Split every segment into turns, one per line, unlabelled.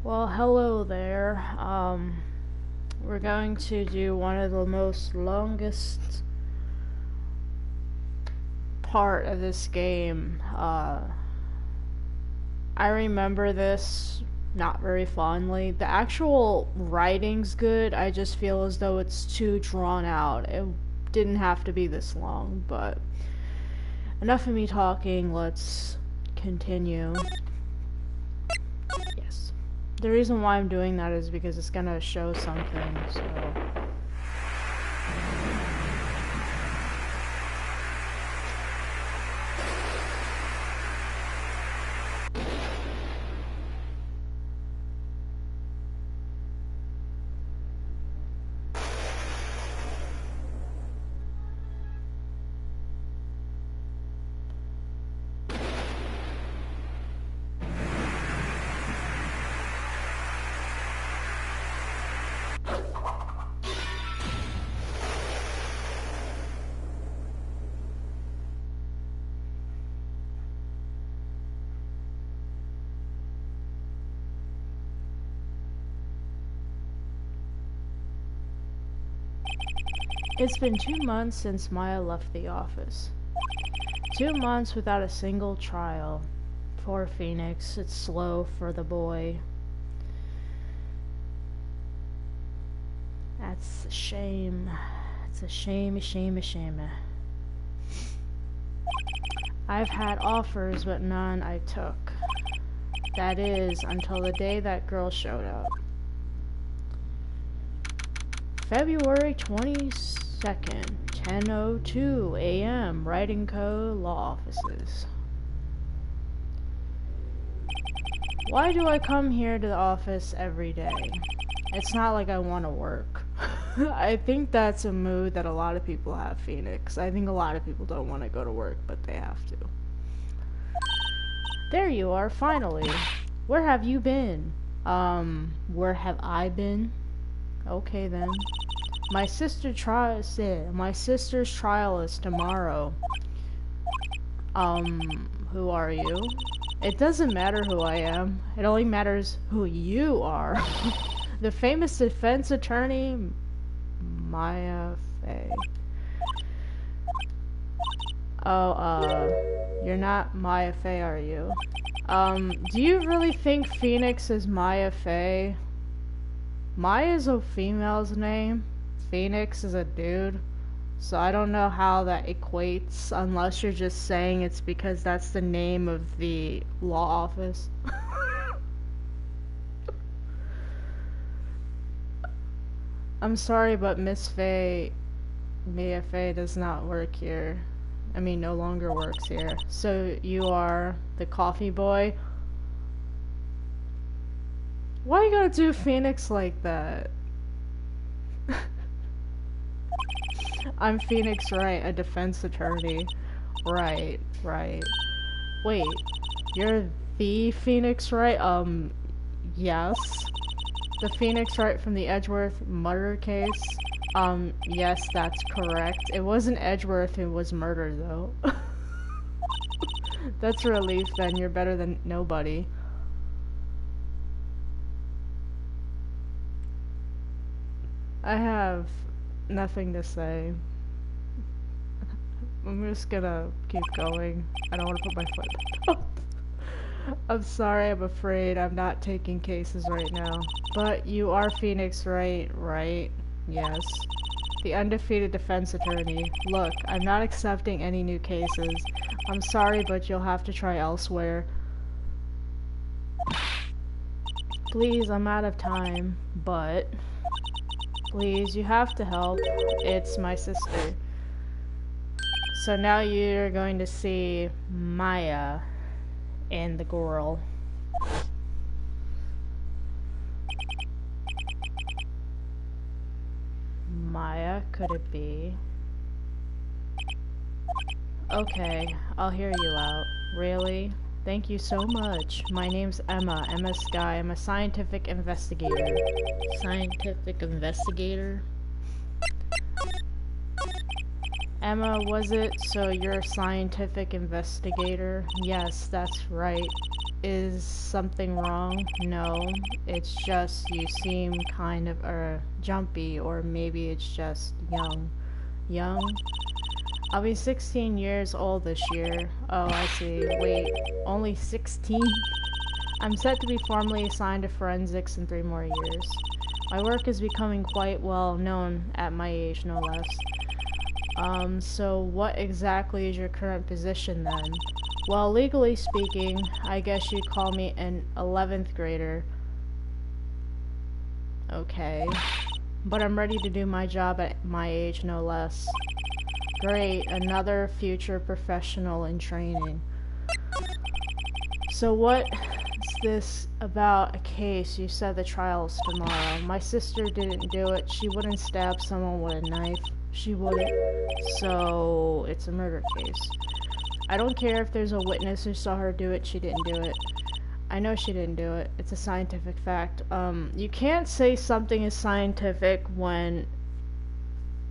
Well, hello there. We're going to do one of the most longest part of this game. I remember this not very fondly. The actual writing's good, I just feel as though it's too drawn out. It didn't have to be this long, but enough of me talking, let's continue. Yes. The reason why I'm doing that is because it's gonna show something, so... It's been 2 months since Maya left the office. 2 months without a single trial. Poor Phoenix, it's slow for the boy. That's a shame. It's a shame, a shame, a shame. I've had offers, but none I took. That is, until the day that girl showed up. February 22nd, 10:02 a.m. Writing Co. Law Offices. Why do I come here to the office every day? It's not like I want to work. I think that's a mood that a lot of people have, Phoenix. I think a lot of people don't want to go to work, but they have to. There you are, finally. Where have you been? Where have I been? Okay then. My sister's trial is tomorrow. Who are you? It doesn't matter who I am. It only matters who you are. The famous defense attorney, Maya Fey. Oh, you're not Maya Fey, are you? Do you really think Phoenix is Maya Fey? Maya is a female's name. Phoenix is a dude. So I don't know how that equates unless you're just saying it's because that's the name of the law office. I'm sorry, but Miss Faye, Mia Faye does not work here. I mean, no longer works here. So you are the coffee boy? Why you gotta do Phoenix like that? I'm Phoenix Wright, a defense attorney. Right. Wait, you're the Phoenix Wright? Yes. The Phoenix Wright from the Edgeworth murder case? Yes, that's correct. It wasn't Edgeworth who was murdered, though. That's a relief, then. You're better than nobody. I have nothing to say. I'm just gonna keep going. I don't want to put my foot up. I'm sorry, I'm afraid I'm not taking cases right now. But you are Phoenix Wright, right? Yes. The undefeated defense attorney. Look, I'm not accepting any new cases. I'm sorry, but you'll have to try elsewhere. Please, I'm out of time. But... please, you have to help. It's my sister. So now you're going to see Maya and the girl. Maya, could it be? Okay, I'll hear you out. Really? Thank you so much. My name's Emma Sky. I'm a scientific investigator. Scientific investigator? Emma, was it? So you're a scientific investigator? Yes, that's right. Is something wrong? No, it's just you seem kind of jumpy, or maybe it's just young. Young? I'll be 16 years old this year. Oh, I see. Wait, only 16? I'm set to be formally assigned to forensics in 3 more years. My work is becoming quite well known at my age, no less. So what exactly is your current position then? Well, legally speaking, I guess you'd call me an 11th grader. Okay. But I'm ready to do my job at my age, no less. Great, another future professional in training. So what's this about a case? You said the trial's tomorrow. My sister didn't do it. She wouldn't stab someone with a knife. She wouldn't. So it's a murder case. I don't care if there's a witness who saw her do it. She didn't do it. I know she didn't do it. It's a scientific fact. You can't say something is scientific when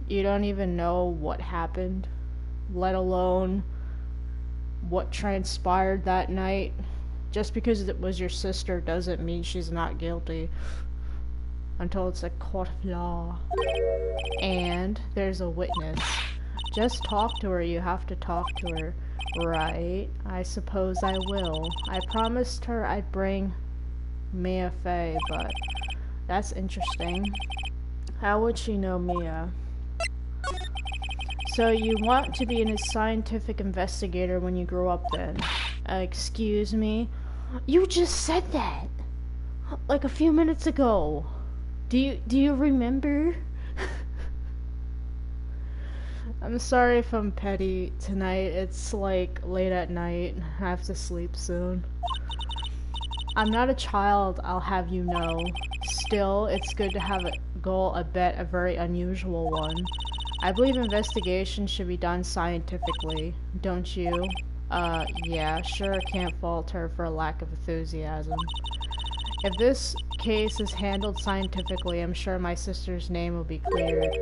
you don't even know what happened, let alone what transpired that night. Just because it was your sister doesn't mean she's not guilty until it's a court of law. And there's a witness. Just talk to her. You have to talk to her. Right. I suppose I will. I promised her I'd bring Mia Fey, but that's interesting. How would she know Mia? So you want to be a scientific investigator when you grow up then? Excuse me? You just said that! Like a few minutes ago. Do you remember? I'm sorry if I'm petty tonight. It's like late at night. I have to sleep soon. I'm not a child, I'll have you know. Still, it's good to have a goal, a bet, a very unusual one. I believe investigation should be done scientifically, don't you? Yeah, sure, can't fault her for a lack of enthusiasm. If this case is handled scientifically, I'm sure my sister's name will be cleared.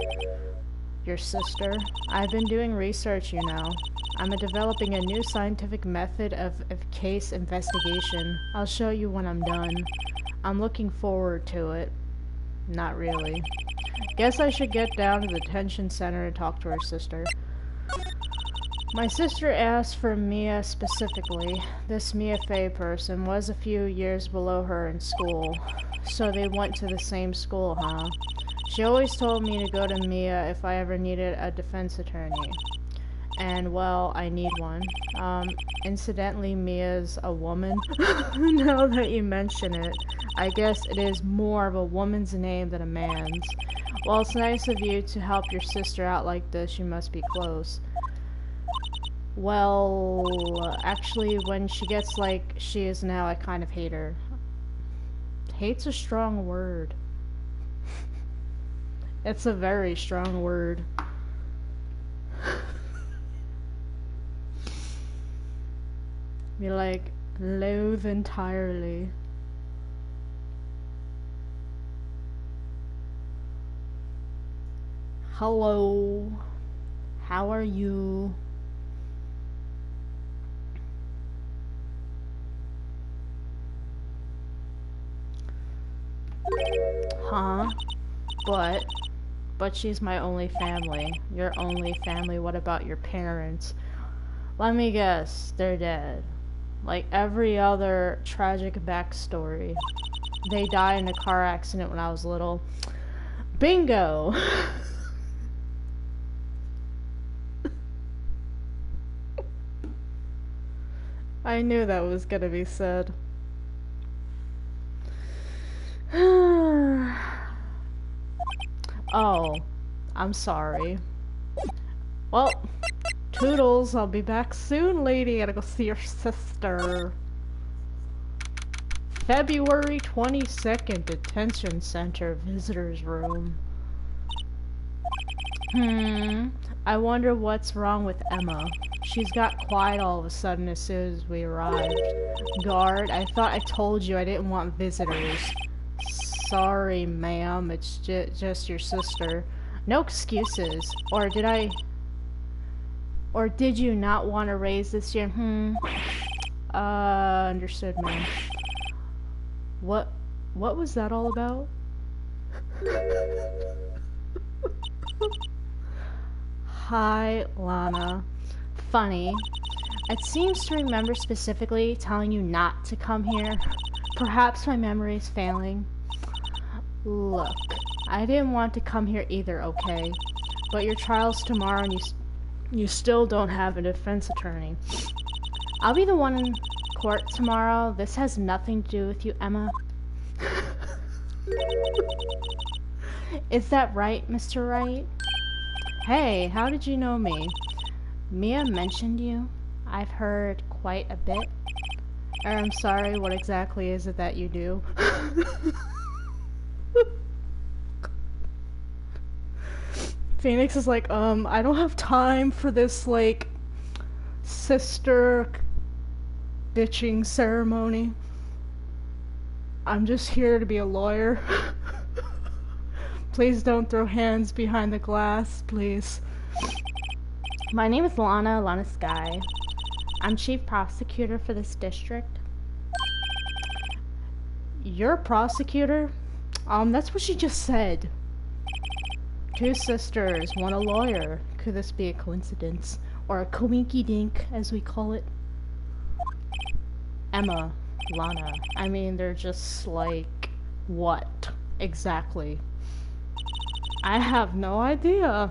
Your sister? I've been doing research, you know. I'm developing a new scientific method of case investigation. I'll show you when I'm done. I'm looking forward to it. Not really. Guess I should get down to the detention center and talk to her sister. My sister asked for Mia specifically. This Mia Fey person was a few years below her in school. So they went to the same school, huh? She always told me to go to Mia if I ever needed a defense attorney. And, well, I need one. Incidentally, Mia's a woman. Now that you mention it, I guess it is more of a woman's name than a man's. Well, it's nice of you to help your sister out like this. You must be close. Well, actually, when she gets like she is now, I kind of hate her. Hate's a strong word. It's a very strong word. Be like, loathe entirely. Hello. How are you? Huh? But she's my only family. Your only family. What about your parents? Let me guess. They're dead. Like every other tragic backstory. They died in a car accident when I was little. Bingo! I knew that was gonna be said. Oh, I'm sorry. Well, toodles, I'll be back soon, lady. Gotta go see your sister. February 22nd, detention center, visitor's room. I wonder what's wrong with Emma. She's got quiet all of a sudden as soon as we arrived. Guard, I thought I told you I didn't want visitors. Sorry, ma'am, it's just your sister. No excuses. Or did you not want to raise this year? Understood, ma'am. What was that all about? Hi, Lana. Funny. It seems to remember specifically telling you not to come here. Perhaps my memory is failing. Look, I didn't want to come here either, okay? But your trial's tomorrow and you still don't have a defense attorney. I'll be the one in court tomorrow. This has nothing to do with you, Emma. Is that right, Mr. Wright? Hey, how did you know me? Mia mentioned you. I've heard quite a bit. I'm sorry, what exactly is it that you do? Phoenix is like, I don't have time for this, like, sister bitching ceremony. I'm just here to be a lawyer. Please don't throw hands behind the glass, please. My name is Lana Sky. I'm chief prosecutor for this district. You're a prosecutor? That's what she just said. Two sisters, one a lawyer. Could this be a coincidence? Or a coinky-dink, as we call it? Emma, Lana. I mean, they're just like, what? Exactly. I have no idea.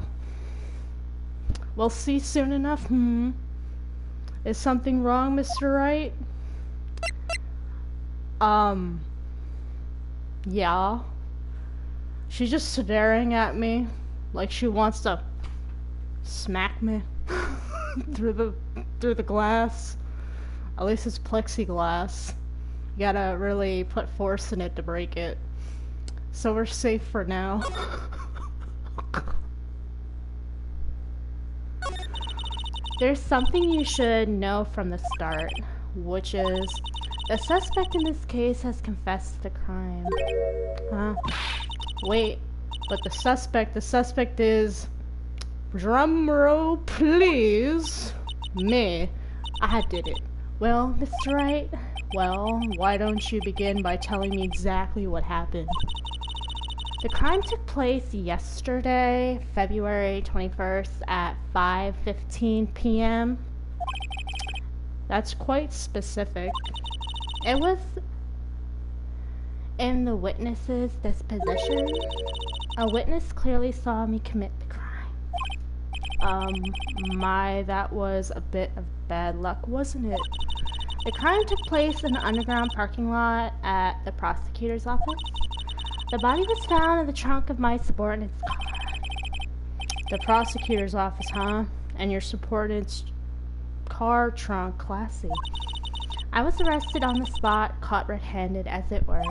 We'll see soon enough, Is something wrong, Mr. Wright? Yeah. She's just staring at me like she wants to smack me through the glass. At least it's plexiglass. You gotta really put force in it to break it. So we're safe for now. There's something you should know from the start, which is the suspect in this case has confessed to the crime. Huh? Wait, but the suspect is, drumroll please, me. I did it. Well, Mr. Wright, well, why don't you begin by telling me exactly what happened? The crime took place yesterday, February 21st at 5:15 p.m. That's quite specific. It was in the witness's disposition. A witness clearly saw me commit the crime. That was a bit of bad luck, wasn't it? The crime took place in the underground parking lot at the prosecutor's office. The body was found in the trunk of my subordinate's car. The prosecutor's office, huh? And your subordinate's car trunk, classy. I was arrested on the spot, caught red-handed, as it were.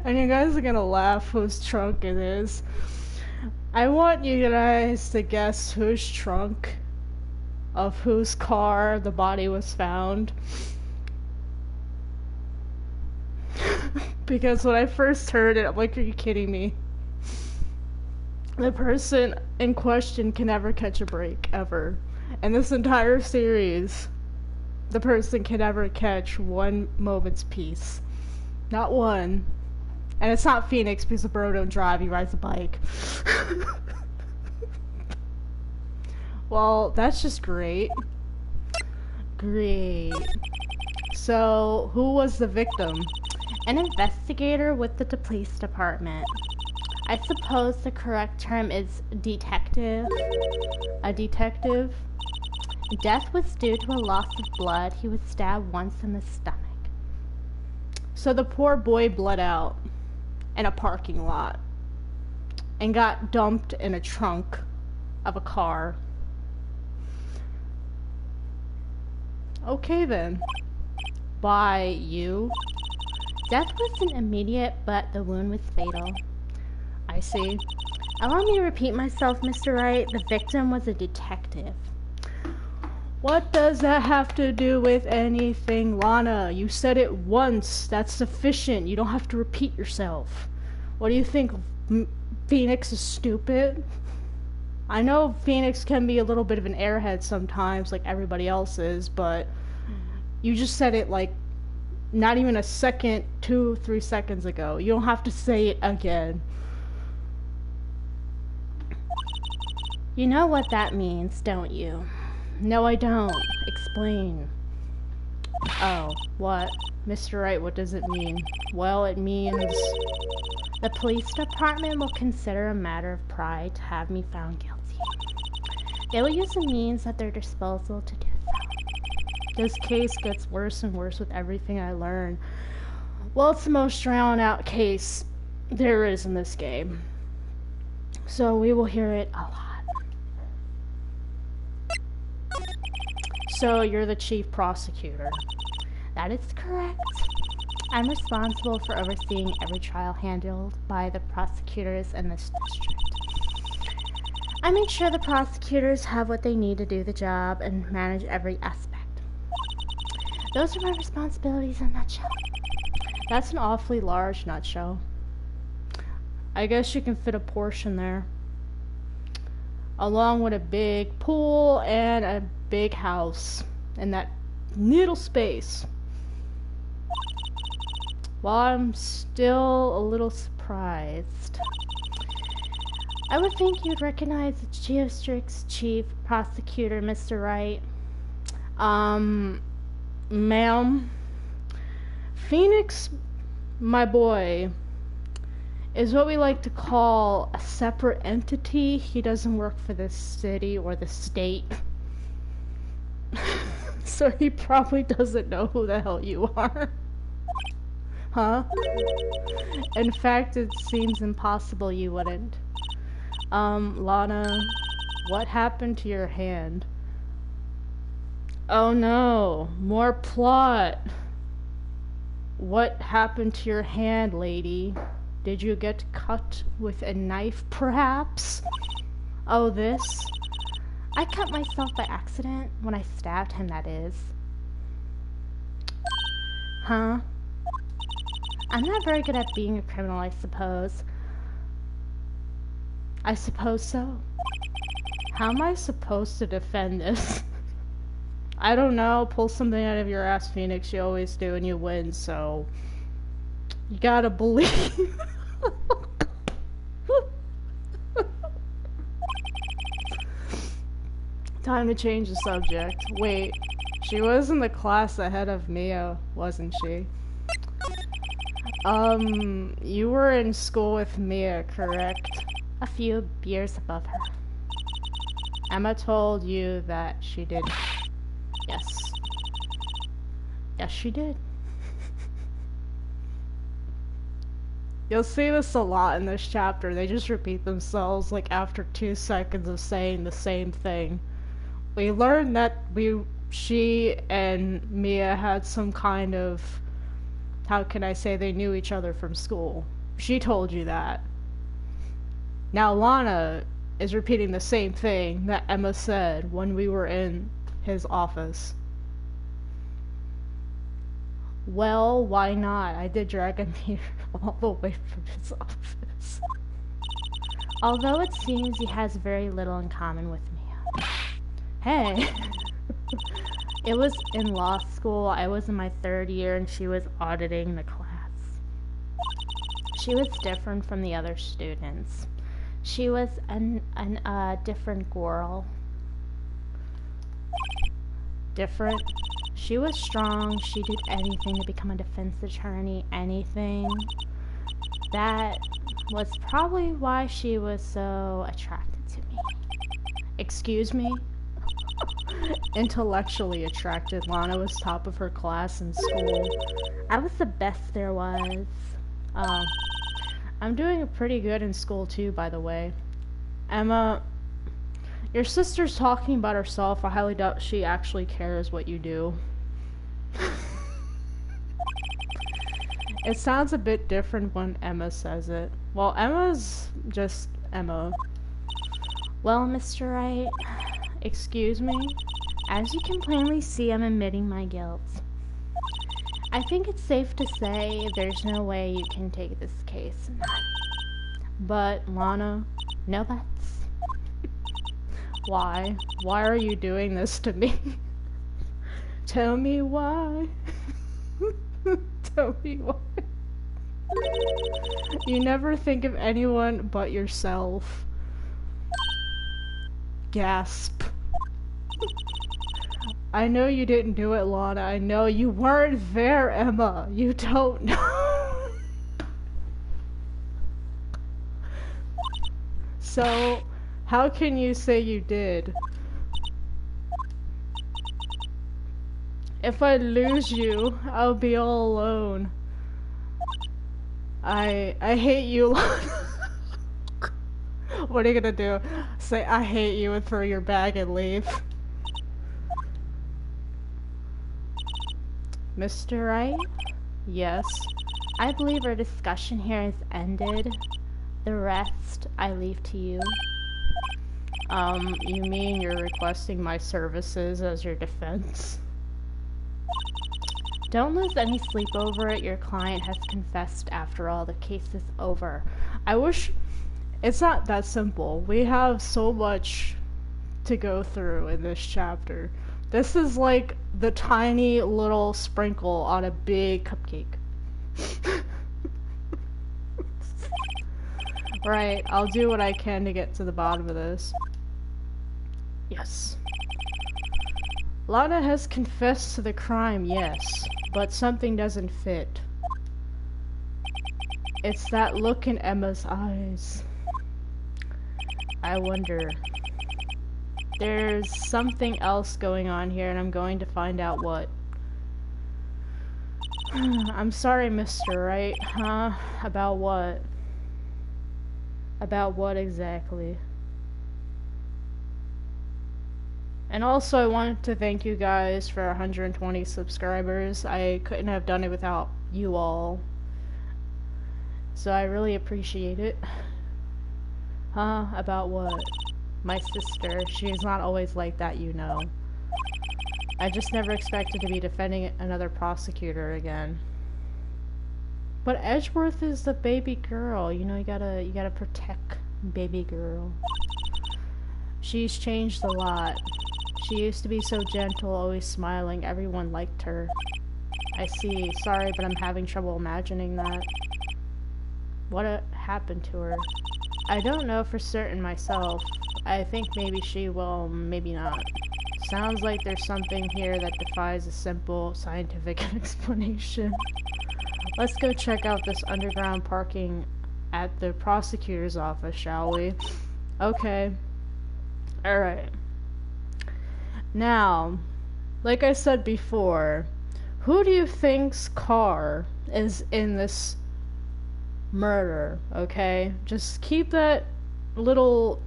And you guys are gonna laugh whose trunk it is. I want you guys to guess whose trunk of whose car the body was found. Because when I first heard it, I'm like, are you kidding me? The person in question can never catch a break, ever. In this entire series, the person can never catch one moment's peace. Not one. And it's not Phoenix because the bro don't drive, he rides a bike. Well, that's just great. Great. So, who was the victim? An investigator with the police department. I suppose the correct term is detective. A detective. Death was due to a loss of blood. He was stabbed once in the stomach. So the poor boy bled out in a parking lot and got dumped in a trunk of a car. Okay then. By you. Death wasn't immediate, but the wound was fatal. I see. Allow me to repeat myself, Mr. Wright. The victim was a detective. What does that have to do with anything, Lana? You said it once. That's sufficient. You don't have to repeat yourself. What do you think? Phoenix is stupid? I know Phoenix can be a little bit of an airhead sometimes, like everybody else is, but you just said it like not even a second, 2, 3 seconds ago. You don't have to say it again.
You know what that means, don't you?
No, I don't.
Explain.
Oh, what? Mr. Wright, what does it mean? Well, it means...
The police department will consider a matter of pride to have me found guilty. They will use the means at their disposal to do so.
This case gets worse and worse with everything I learn. Well, it's the most drawn out case there is in this game. So we will hear it a lot. So you're the chief prosecutor.
That is correct. I'm responsible for overseeing every trial handled by the prosecutors in this district. I make sure the prosecutors have what they need to do the job and manage every aspect. Those are my responsibilities in a nutshell.
That's an awfully large nutshell. I guess you can fit a portion there. Along with a big pool and a big house in that little space. Well, I'm still a little surprised.
I would think you'd recognize the Geostrict's chief prosecutor, Mr. Wright.
Ma'am, Phoenix, my boy, is what we like to call a separate entity. He doesn't work for the city or the state. So he probably doesn't know who the hell you are. Huh? In fact, it seems impossible you wouldn't. Lana, what happened to your hand? Oh no, more plot. What happened to your hand, lady? Did you get cut with a knife, perhaps? Oh, this?
I cut myself by accident when I stabbed him, that is.
Huh?
I'm not very good at being a criminal, I suppose.
I suppose so. How am I supposed to defend this? I don't know. Pull something out of your ass, Phoenix. You always do, and you win, so... You gotta believe. Time to change the subject. Wait, she was in the class ahead of Mia, wasn't she? You were in school with Mia, correct?
A few years above her.
Emma told you that she did. Yes. Yes, she did. You'll see this a lot in this chapter. They just repeat themselves like after 2 seconds of saying the same thing. We learned that she and Mia had some kind of, how can I say, they knew each other from school. She told you that. Now Lana is repeating the same thing that Emma said when we were in his office. Well, why not? I did drag him here all the way from his office.
Although it seems he has very little in common with Mia.
Hey!
It was in law school. I was in my 3rd year and she was auditing the class. She was different from the other students. She was a different girl.
Different?
She was strong. She did anything to become a defense attorney. Anything. That was probably why she was so attracted to me.
Excuse me? Intellectually attracted. Lana was top of her class in school.
I was the best there was.
I'm doing pretty good in school too, by the way. Emma, your sister's talking about herself. I highly doubt she actually cares what you do. It sounds a bit different when Emma says it. Well, Emma's just Emma.
Well, Mr. Wright,
excuse me?
As you can plainly see, I'm admitting my guilt. I think it's safe to say there's no way you can take this case.
But, Lana,
no buts.
Why? Why are you doing this to me? Tell me why. Tell me why. You never think of anyone but yourself. Gasp. I know you didn't do it, Lana. I know you weren't there, Emma. You don't know. So, how can you say you did? If I lose you, I'll be all alone. I hate you, Lana. What are you gonna do? Say I hate you and throw your bag and leave? Mr. Wright? Yes.
I believe our discussion here has ended. The rest I leave to you.
You mean you're requesting my services as your defense?
Don't lose any sleep over it. Your client has confessed after all. The case is over.
I wish... It's not that simple. We have so much to go through in this chapter. This is like the tiny little sprinkle on a big cupcake. Right, I'll do what I can to get to the bottom of this. Yes. Lana has confessed to the crime, yes, but something doesn't fit. It's that look in Emma's eyes. I wonder. There's something else going on here, and I'm going to find out what. I'm sorry, Mr. Wright. Huh? About what? About what exactly? And also, I wanted to thank you guys for 120 subscribers. I couldn't have done it without you all. So I really appreciate it. Huh? About what? My sister. She's not always like that, you know. I just never expected to be defending another prosecutor again. But Edgeworth is the baby girl. You know, you gotta protect baby girl. She's changed a lot. She used to be so gentle, always smiling. Everyone liked her. I see. Sorry, but I'm having trouble imagining that. What happened to her? I don't know for certain myself. I think maybe she will, maybe not. Sounds like there's something here that defies a simple scientific explanation. Let's go check out this underground parking at the prosecutor's office, shall we? Okay. Alright. Now, like I said before, who do you think's car is in this murder, okay? Just keep that little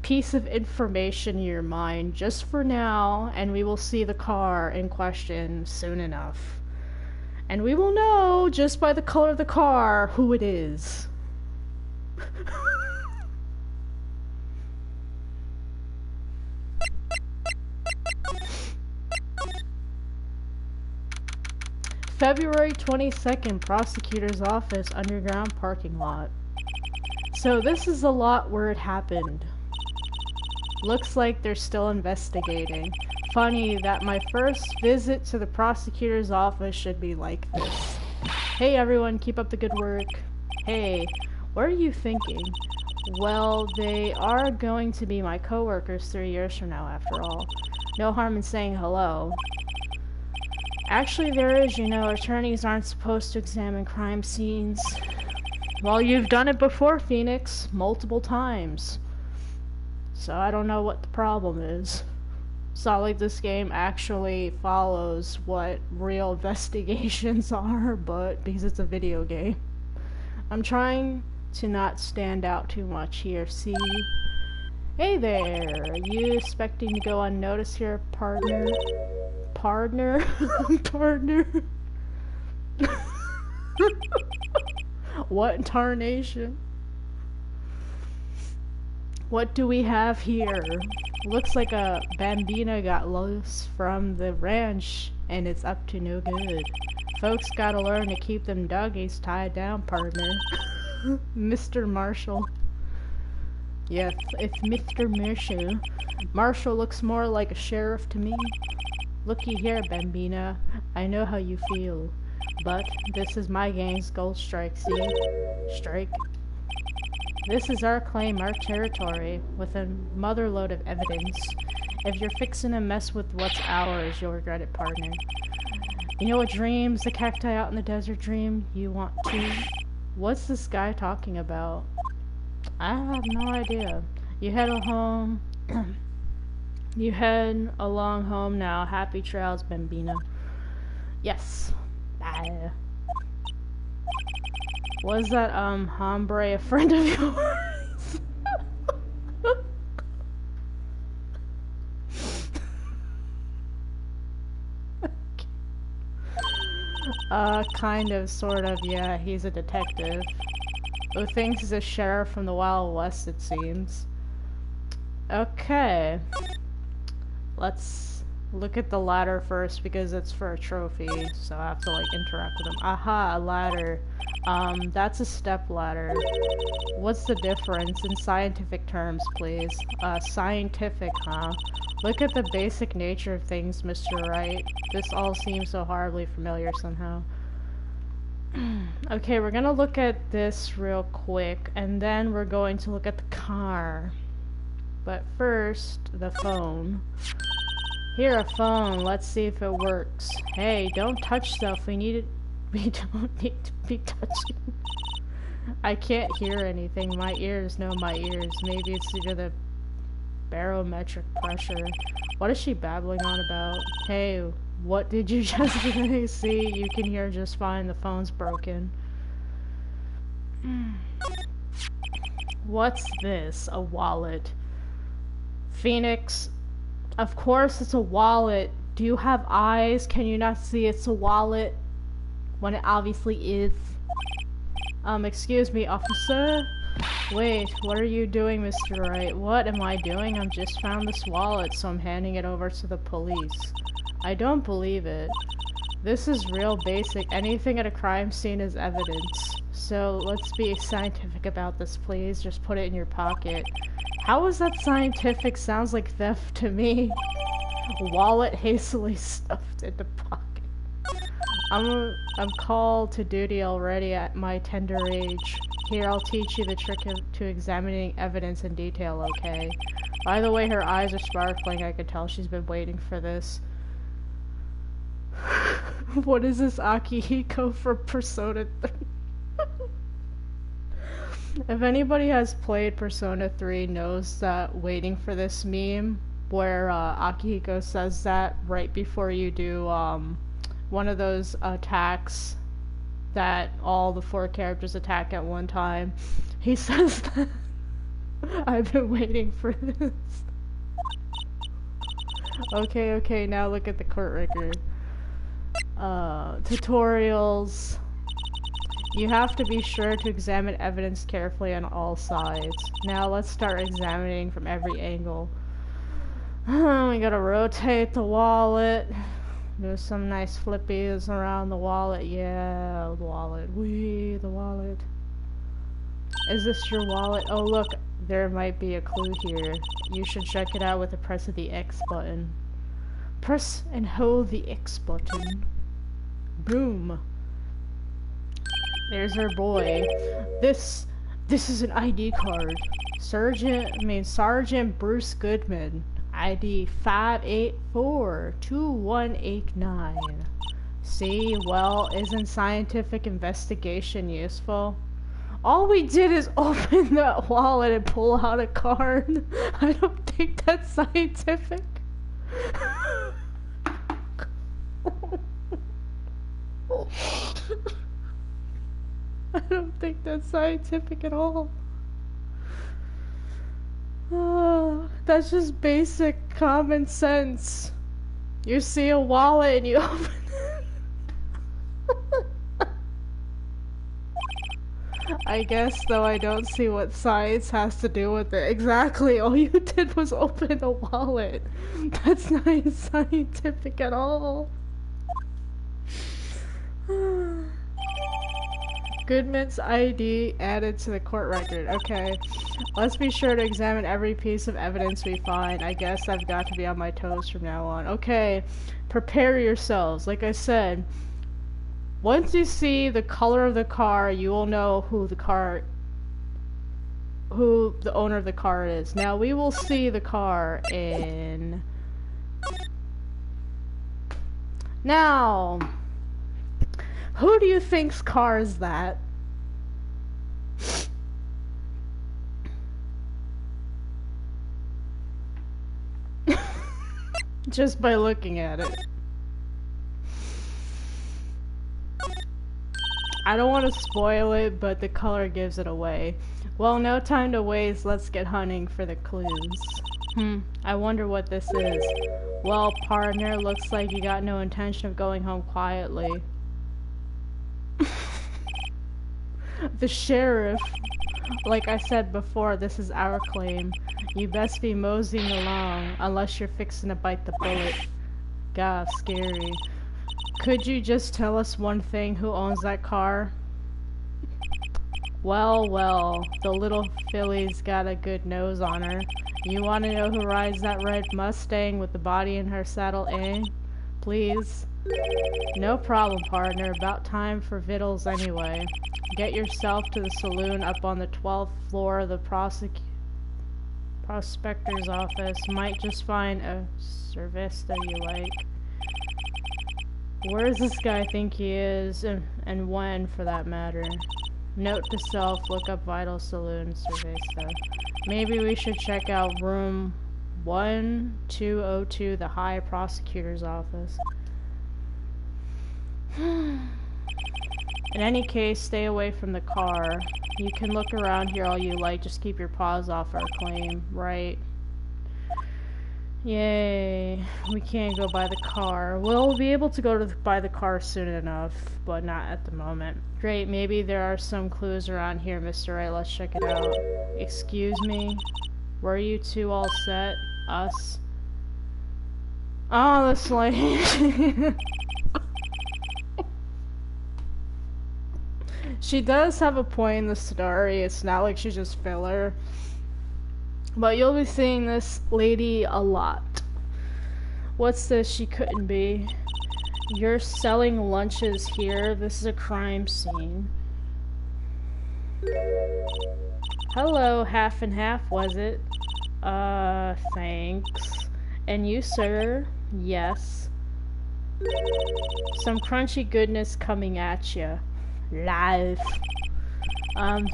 piece of information in your mind just for now, and we will see the car in question soon enough. And we will know just by the color of the car who it is. February 22nd, prosecutor's office, underground parking lot. So this is the lot where it happened. Looks like they're still investigating. Funny that my first visit to the prosecutor's office should be like this. Hey everyone, keep up the good work. Hey, what are you thinking? Well, they are going to be my coworkers 3 years from now, after all. No harm in saying hello. Actually, there is, you know, attorneys aren't supposed to examine crime scenes. Well, you've done it before, Phoenix, multiple times. So I don't know what the problem is. It's not like this game actually follows what real investigations are, but because it's a video game. I'm trying to not stand out too much here, see? Hey there, are you expecting to go unnoticed here, partner? Partner? Partner? What tarnation? What do we have here? Looks like a bambina got loose from the ranch and it's up to no good. Folks gotta learn to keep them doggies tied down, partner. Mr. Marshall. Yes, it's Mr. Marshall. Marshall looks more like a sheriff to me. Looky here, Bambina. I know how you feel. But this is my gang's gold strike, see? Strike. This is our claim, our territory, with a motherload of evidence. If you're fixing to mess with what's ours, you'll regret it, partner. You know what dreams the cacti out in the desert dream? You want to? What's this guy talking about? I have no idea. You head home. You head along home now. Happy trails, Bambina. Yes. Bye. Was that, hombre a friend of yours? Kind of, sort of, yeah. He's a detective. Who thinks he's a sheriff from the Wild West, it seems. Okay. Let's look at the ladder first because it's for a trophy, so I have to like interact with him. Aha, a ladder. That's a step ladder. What's the difference in scientific terms, please? Scientific, huh? Look at the basic nature of things, Mr. Wright. This all seems so horribly familiar somehow. Okay, we're gonna look at this real quick, and then we're going to look at the car. But first, the phone. Here, a phone. Let's see if it works. Hey, don't touch stuff. We don't need to be touching. I can't hear anything. My ears know my ears. Maybe it's due to the barometric pressure. What is she babbling on about? Hey, what did you just say? See, you can hear just fine. The phone's broken. What's this? A wallet. Phoenix, of course it's a wallet. Do you have eyes? Can you not see it's a wallet when it obviously is? Excuse me, officer? Wait, what are you doing, Mr. Wright? What am I doing? I've just found this wallet, so I'm handing it over to the police. I don't believe it. This is real basic. Anything at a crime scene is evidence. So let's be scientific about this, please. Just put it in your pocket. How is that scientific? Sounds like theft to me. Wallet hastily stuffed in the pocket. I'm called to duty already at my tender age. Here, I'll teach you the trick to examining evidence in detail, okay? By the way, her eyes are sparkling. I can tell she's been waiting for this. What is this Akihiko for Persona 3? If anybody has played Persona 3 knows that waiting for this meme where Akihiko says that right before you do one of those attacks that all the 4 characters attack at one time, he says that. I've been waiting for this. Okay, now look at the court record. Tutorials. You have to be sure to examine evidence carefully on all sides. Now let's start examining from every angle. We gotta rotate the wallet. Do some nice flippies around the wallet. Yeah, the wallet. The wallet. Is this your wallet? Oh look, there might be a clue here. You should check it out with the press of the X button. Press and hold the X button. Boom. There's our boy. This is an ID card. Sergeant Bruce Goodman. ID 5842189. See, well, isn't scientific investigation useful? All we did is open that wallet and pull out a card. I don't think that's scientific. I don't think that's scientific at all. That's just basic common sense. You see a wallet and you open it. I guess, though, I don't see what science has to do with it. Exactly, all you did was open a wallet. That's not scientific at all. Goodman's ID added to the court record. Okay. Let's be sure to examine every piece of evidence we find. I guess I've got to be on my toes from now on. Okay. Prepare yourselves. Like I said, once you see the color of the car, you will know who the owner of the car is. Now we will see the car in... Now, who do you think's car is that? Just by looking at it. I don't want to spoil it, but the color gives it away. Well, no time to waste. Let's get hunting for the clues. I wonder what this is. Well, partner, looks like you got no intention of going home quietly. The sheriff. Like I said before, this is our claim. You best be moseying along, unless you're fixing to bite the bullet. God, scary. Could you just tell us one thing? Who owns that car? Well, well, the little filly's got a good nose on her. You want to know who rides that red Mustang with the body in her saddle, eh? Please? No problem, partner. About time for victuals anyway. Get yourself to the saloon up on the 12th floor of the prospector's office. Might just find a cerveza you like. Where does this guy think he is, and when, for that matter? Note to self, look up Vital Saloon Cerveza. Maybe we should check out room 1202, the High Prosecutor's office. In any case, stay away from the car. You can look around here all you like, just keep your paws off our claim, right? Yay, we can't go by the car. We'll be able to go by the car soon enough, but not at the moment. Great, maybe there are some clues around here, Mr. Wright. Let's check it out. Excuse me? Were you two all set? Us? Oh, this lady. She does have a point in the story. It's not like she's just filler. But you'll be seeing this lady a lot. What's this? She couldn't be. You're selling lunches here? This is a crime scene. Hello, half and half, was it? Thanks. And you, sir? Yes. Some crunchy goodness coming at you. Live.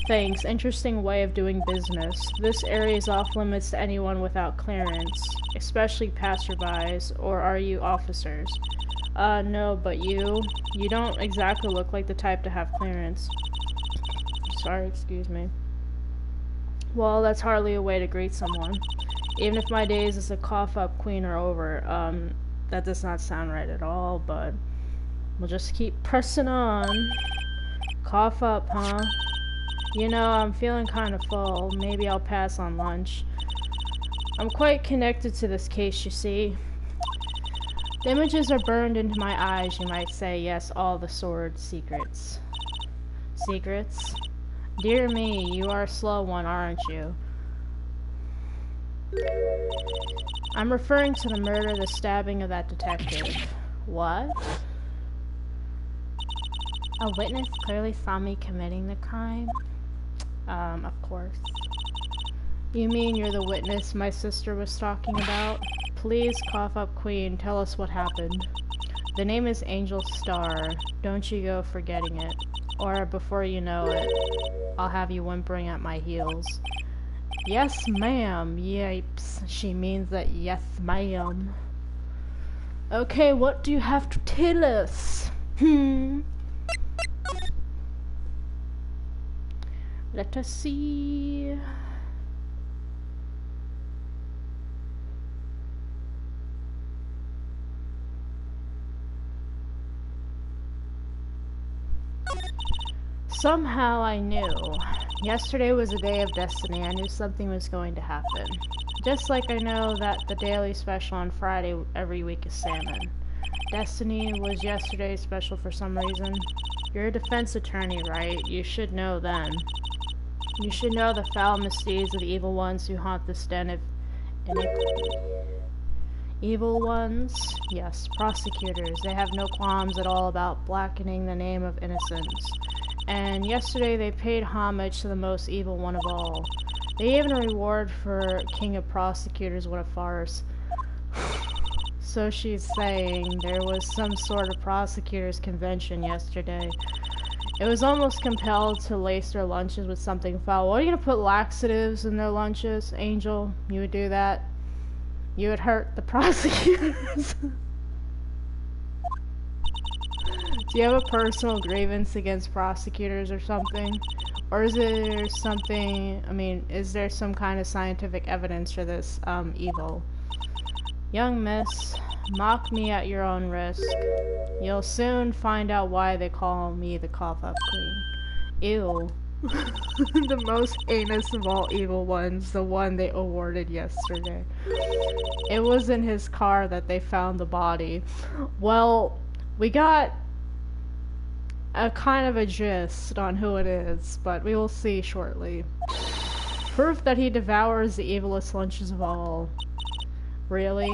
Thanks. Interesting way of doing business. This area is off limits to anyone without clearance, especially passerbys, or are you officers? No, but you don't exactly look like the type to have clearance. Sorry, excuse me. Well, that's hardly a way to greet someone. Even if my days as a cough-up queen are over, that does not sound right at all, but we'll just keep pressing on. Cough up, huh? You know, I'm feeling kind of full. Maybe I'll pass on lunch. I'm quite connected to this case, you see. The images are burned into my eyes, you might say. Yes, all the sword secrets. Secrets? Dear me, you are a slow one, aren't you? I'm referring to the murder, the stabbing of that detective. What? A witness clearly saw me committing the crime? Of course. You mean you're the witness my sister was talking about? Please, cough up queen, tell us what happened. The name is Angel Star. Don't you go forgetting it. Or before you know it, I'll have you whimpering at my heels. Yes, ma'am. Yipes. She means that yes, ma'am. Okay, what do you have to tell us? Let us see. Somehow I knew. Yesterday was a day of destiny. I knew something was going to happen. Just like I know that the daily special on Friday every week is salmon. Destiny was yesterday's special for some reason. You're a defense attorney, right? You should know then. You should know the foul misdeeds of the evil ones who haunt this den of iniquity. Evil ones? Yes, prosecutors. They have no qualms at all about blackening the name of innocence. And yesterday they paid homage to the most evil one of all. They gave a reward for King of Prosecutors. What a farce. So she's saying there was some sort of prosecutors convention yesterday. It was almost compelled to lace their lunches with something foul. What, are you gonna put laxatives in their lunches, Angel? You would do that? You would hurt the prosecutors. Do you have a personal grievance against prosecutors or something? Or is there something, is there some kind of scientific evidence for this, evil? Young miss, mock me at your own risk. You'll soon find out why they call me the cough-up queen. Ew. The most heinous of all evil ones, the one they awarded yesterday. It was in his car that they found the body. Well, we got a kind of a gist on who it is, but we will see shortly. Proof that he devours the evilest lunches of all. Really?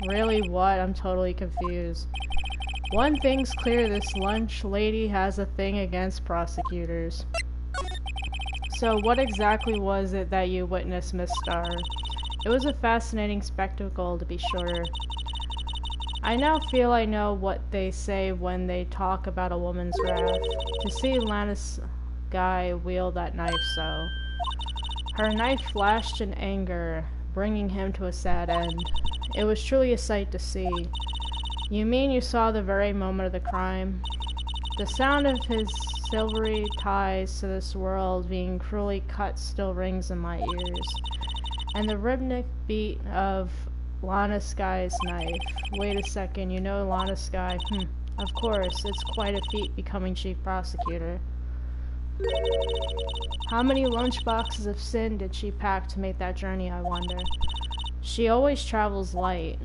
Really what? I'm totally confused. One thing's clear, this lunch lady has a thing against prosecutors. So what exactly was it that you witnessed, Miss Star? It was a fascinating spectacle, to be sure. I now feel I know what they say when they talk about a woman's wrath. To see Lannis guy wield that knife so. Her knife flashed in anger, bringing him to a sad end. It was truly a sight to see. You mean you saw the very moment of the crime? The sound of his silvery ties to this world being cruelly cut still rings in my ears. And the rhythmic beat of Lana Sky's knife. Wait a second, you know Lana Sky? Of course, it's quite a feat becoming chief prosecutor. How many lunch boxes of sin did she pack to make that journey, I wonder? She always travels light.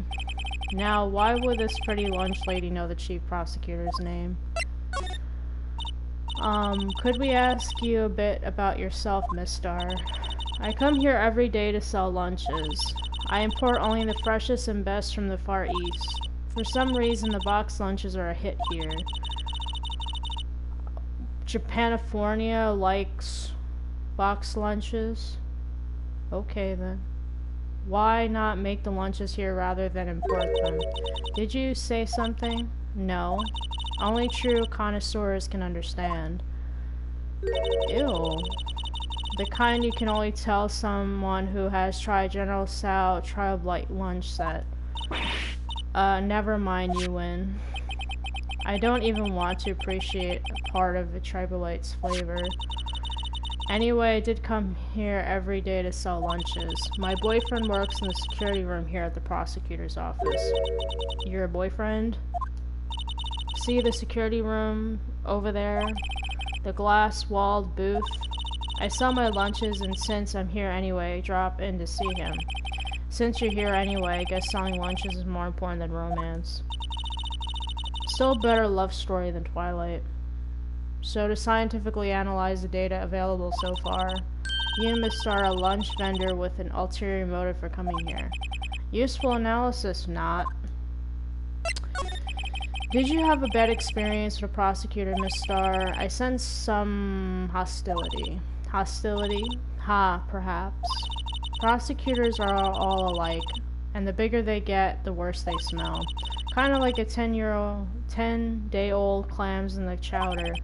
Now, why would this pretty lunch lady know the chief prosecutor's name? Could we ask you a bit about yourself, Miss Star? I come here every day to sell lunches. I import only the freshest and best from the Far East. For some reason, the box lunches are a hit here. Japanifornia likes box lunches? Okay then. Why not make the lunches here rather than import them? Did you say something? No. Only true connoisseurs can understand. Ew. The kind you can only tell someone who has tried General Tso Trilogy lunch set. Never mind, you win. I don't even want to appreciate a part of the Tribolite's flavor. Anyway, I did come here every day to sell lunches. My boyfriend works in the security room here at the prosecutor's office. Your boyfriend? See the security room over there? The glass-walled booth? I sell my lunches, and since I'm here anyway, drop in to see him. Since you're here anyway, I guess selling lunches is more important than romance. Still a better love story than Twilight. So to scientifically analyze the data available so far, you must are a lunch vendor with an ulterior motive for coming here. Useful analysis, not. Did you have a bad experience with a prosecutor, Miss Star? I sense some hostility. Hostility? Ha, perhaps. Prosecutors are all alike, and the bigger they get, the worse they smell. Kind of like a 10-day-old clams in the chowder.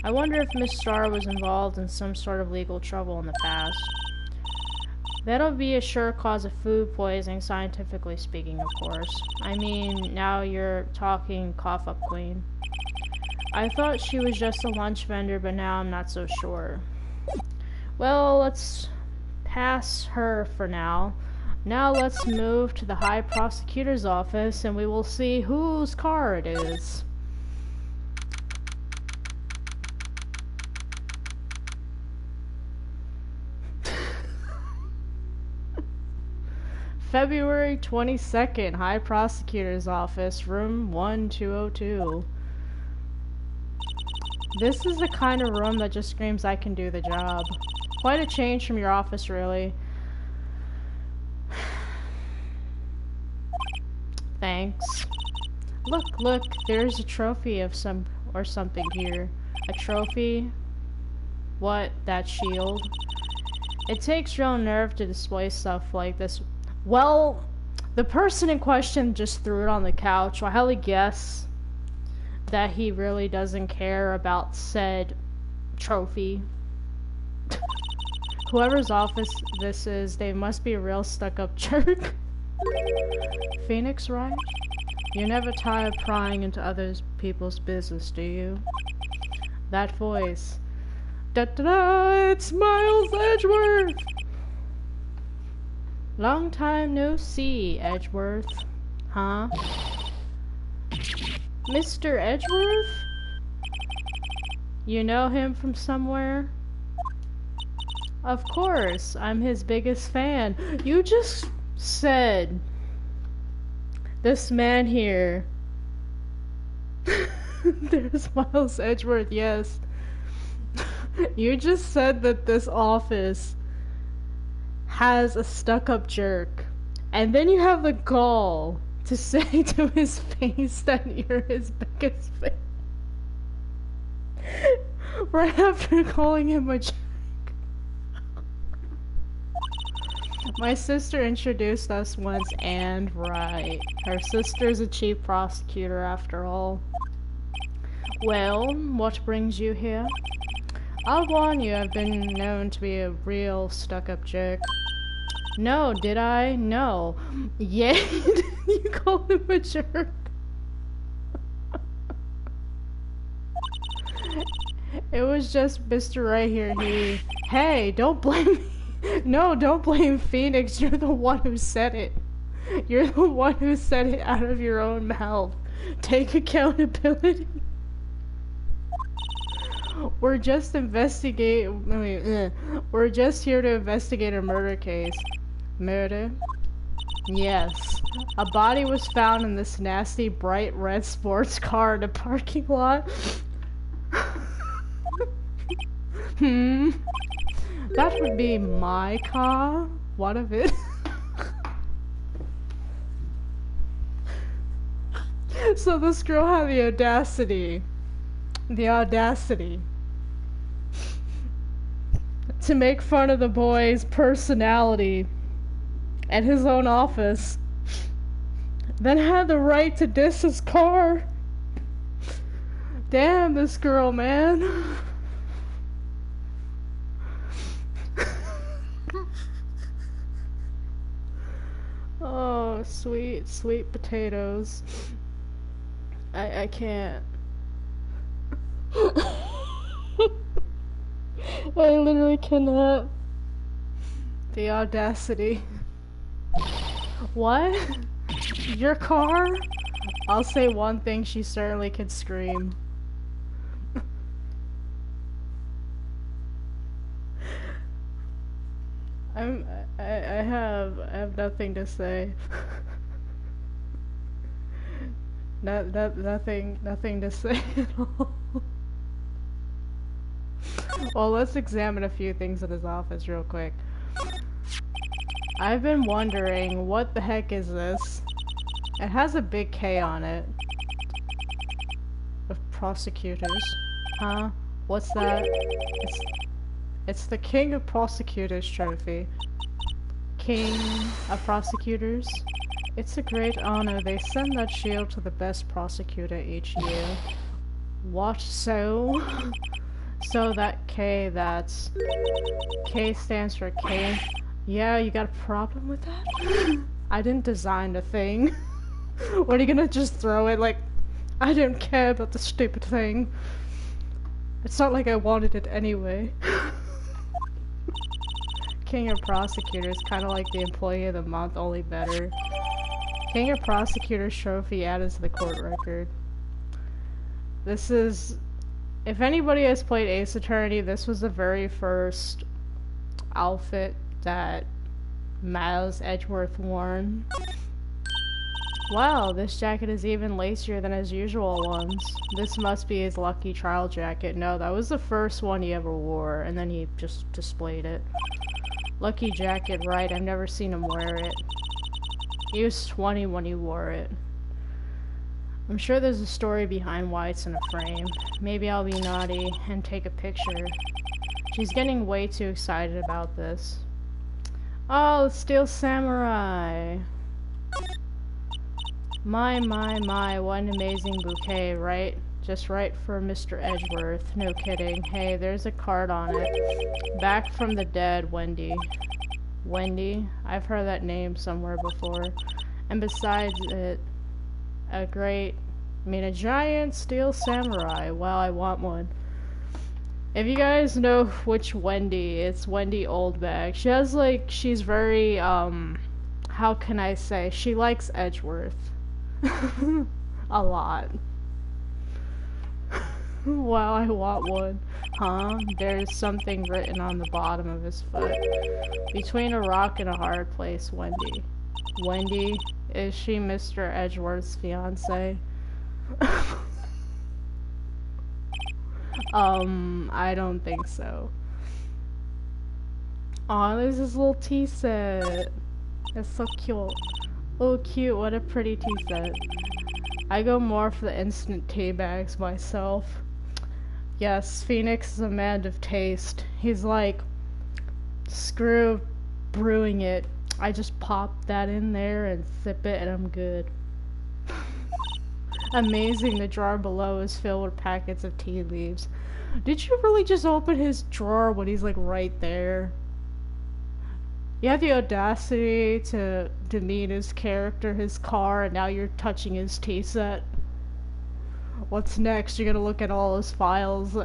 I wonder if Miss Star was involved in some sort of legal trouble in the past. That'll be a sure cause of food poisoning, scientifically speaking, of course. I mean, now you're talking cough-up queen. I thought she was just a lunch vendor, but now I'm not so sure. Well, let's pass her for now. Now let's move to the High Prosecutor's office, and we will see whose car it is. February 22nd, High Prosecutor's Office, Room 1202. This is the kind of room that just screams I can do the job. Quite a change from your office, really. Thanks. Look, there's a trophy of something here. A trophy? What, that shield? It takes real nerve to display stuff like this. Well, the person in question just threw it on the couch. I highly guess that he really doesn't care about said trophy. Whoever's office this is, they must be a real stuck-up jerk. Phoenix, right? You never tire of prying into other people's business, do you? That voice. Da-da-da! It's Miles Edgeworth! Long time no see, Edgeworth. Huh? Mr. Edgeworth? You know him from somewhere? Of course, I'm his biggest fan. You just said this man here. There's Miles Edgeworth, yes. You just said that this office has a stuck-up jerk. And then you have the gall to say to his face that you're his biggest fan. Right after calling him a jerk. My sister introduced us once, and right. Her sister's a chief prosecutor after all. Well, what brings you here? I'll warn you, I've been known to be a real stuck-up jerk. No, did I? No. Yeah, you called him a jerk. It was just Mr. Right here, Hey, don't blame me. No, don't blame Phoenix, you're the one who said it. You're the one who said it out of your own mouth. Take accountability. We're just We're just here to investigate a murder case. Murder? Yes. A body was found in this nasty bright red sports car in a parking lot. That would be my car. What of it? So this girl had the audacity to make fun of the boy's personality at his own office, then had the right to diss his car. Damn this girl, man. Oh, sweet, sweet potatoes. I can't. I literally cannot. The audacity. What? Your car? I'll say one thing, she certainly could scream. I have nothing to say. Nothing to say at all. Well, let's examine a few things in his office real quick. I've been wondering, what the heck is this? It has a big K on it. Of prosecutors. Huh? What's that? It's the King of Prosecutors trophy. King of Prosecutors? It's a great honor. They send that shield to the best prosecutor each year. What so? So that K, that's... K stands for K. Yeah, you got a problem with that? I didn't design the thing. What, are you gonna just throw it like... I don't care about the stupid thing. It's not like I wanted it anyway. King of Prosecutors, kinda like the Employee of the Month, only better. King of Prosecutors trophy added to the court record. This is... If anybody has played Ace Attorney, this was the very first outfit that Miles Edgeworth worn. Wow, this jacket is even lacier than his usual ones. This must be his lucky trial jacket. No, that was the first one he ever wore, and then he just displayed it. Lucky jacket, right, I've never seen him wear it. He was 20 when he wore it. I'm sure there's a story behind why it's in a frame. Maybe I'll be naughty and take a picture. She's getting way too excited about this. Oh, Steel Samurai! My, what an amazing bouquet, right? Just right for Mr. Edgeworth. No kidding. Hey, there's a card on it. Back from the dead, Wendy. Wendy? I've heard that name somewhere before. And besides it, a giant steel samurai. Wow, I want one. If you guys know which Wendy, it's Wendy Oldbag. She has she's very, how can I say? She likes Edgeworth. A lot. Wow, I want one. Huh? There's something written on the bottom of his foot. Between a rock and a hard place, Wendy. Wendy? Is she Mr. Edgeworth's fiance? I don't think so. Aw, there's this little tea set. It's so cute. Oh, cute. What a pretty tea set. I go more for the instant tea bags myself. Yes, Phoenix is a man of taste. He's like, screw brewing it. I just pop that in there and sip it and I'm good. Amazing, the drawer below is filled with packets of tea leaves. Did you really just open his drawer when he's like right there? You have the audacity to demean his character, his car, and now you're touching his tea set. What's next? You're gonna look at all his files.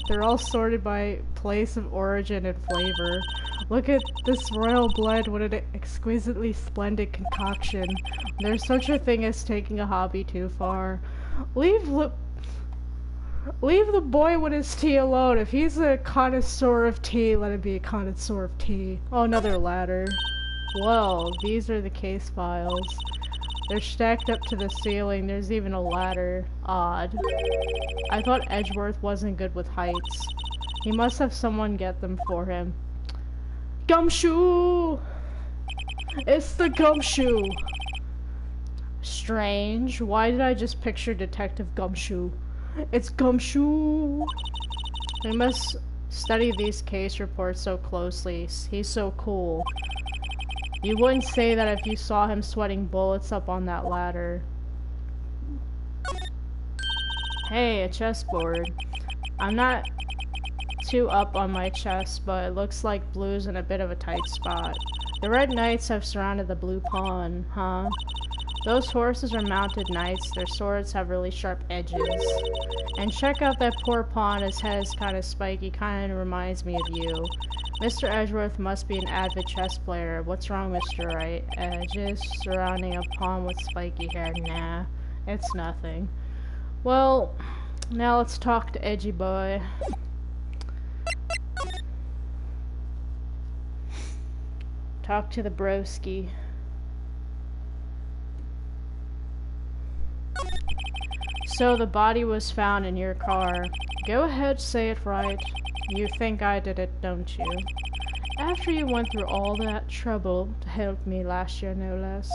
They're all sorted by place of origin and flavor. Look at this royal blend, what an exquisitely splendid concoction. There's such a thing as taking a hobby too far. Leave the boy with his tea alone. If he's a connoisseur of tea, let him be a connoisseur of tea. Oh, another ladder. Whoa, these are the case files. They're stacked up to the ceiling. There's even a ladder. Odd. I thought Edgeworth wasn't good with heights. He must have someone get them for him. Gumshoe! It's the Gumshoe! Strange. Why did I just picture Detective Gumshoe? It's Gumshoe! We must study these case reports so closely. He's so cool. You wouldn't say that if you saw him sweating bullets up on that ladder. Hey, a chessboard. I'm not too up on my chess, but it looks like blue's in a bit of a tight spot. The red knights have surrounded the blue pawn, huh? Those horses are mounted knights. Their swords have really sharp edges. And check out that poor pawn. His head is kind of spiky. Kind of reminds me of you. Mr. Edgeworth must be an avid chess player. What's wrong, Mr. Wright? Edges surrounding a pawn with spiky hair. Nah, it's nothing. Well, now let's talk to Edgy Boy. Talk to the broski. So the body was found in your car. Go ahead, say it right. You think I did it, don't you? After you went through all that trouble to help me last year, no less.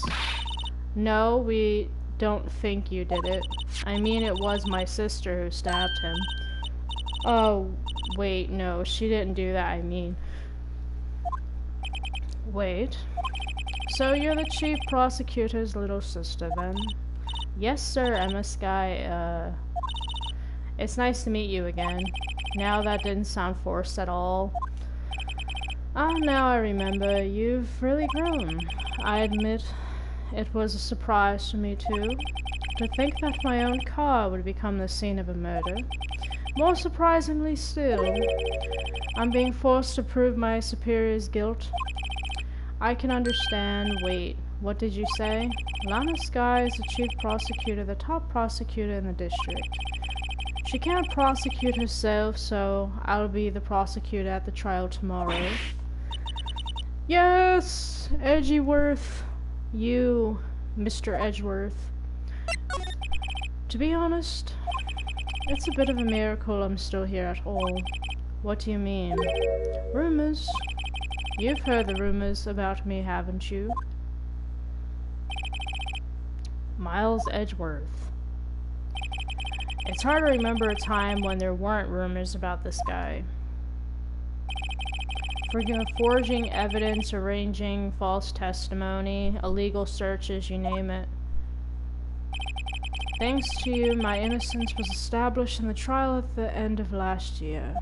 No, we don't think you did it. I mean, it was my sister who stabbed him. Oh, wait, no, she didn't do that, I mean. Wait. So you're the chief prosecutor's little sister, then? Yes, sir, Emma Sky, It's nice to meet you again. Now that didn't sound forced at all. Ah, now I remember. You've really grown. I admit it was a surprise to me, too. To think that my own car would become the scene of a murder. More surprisingly still, I'm being forced to prove my superior's guilt. I can understand. Wait, what did you say? Lana Sky is the chief prosecutor, the top prosecutor in the district. She can't prosecute herself, so I'll be the prosecutor at the trial tomorrow. Yes, Edgeworth. You, Mr. Edgeworth. To be honest, it's a bit of a miracle I'm still here at all. What do you mean? Rumors. You've heard the rumors about me, haven't you? Miles Edgeworth. It's hard to remember a time when there weren't rumors about this guy. Forging evidence, arranging false testimony, illegal searches, you name it. Thanks to you, my innocence was established in the trial at the end of last year.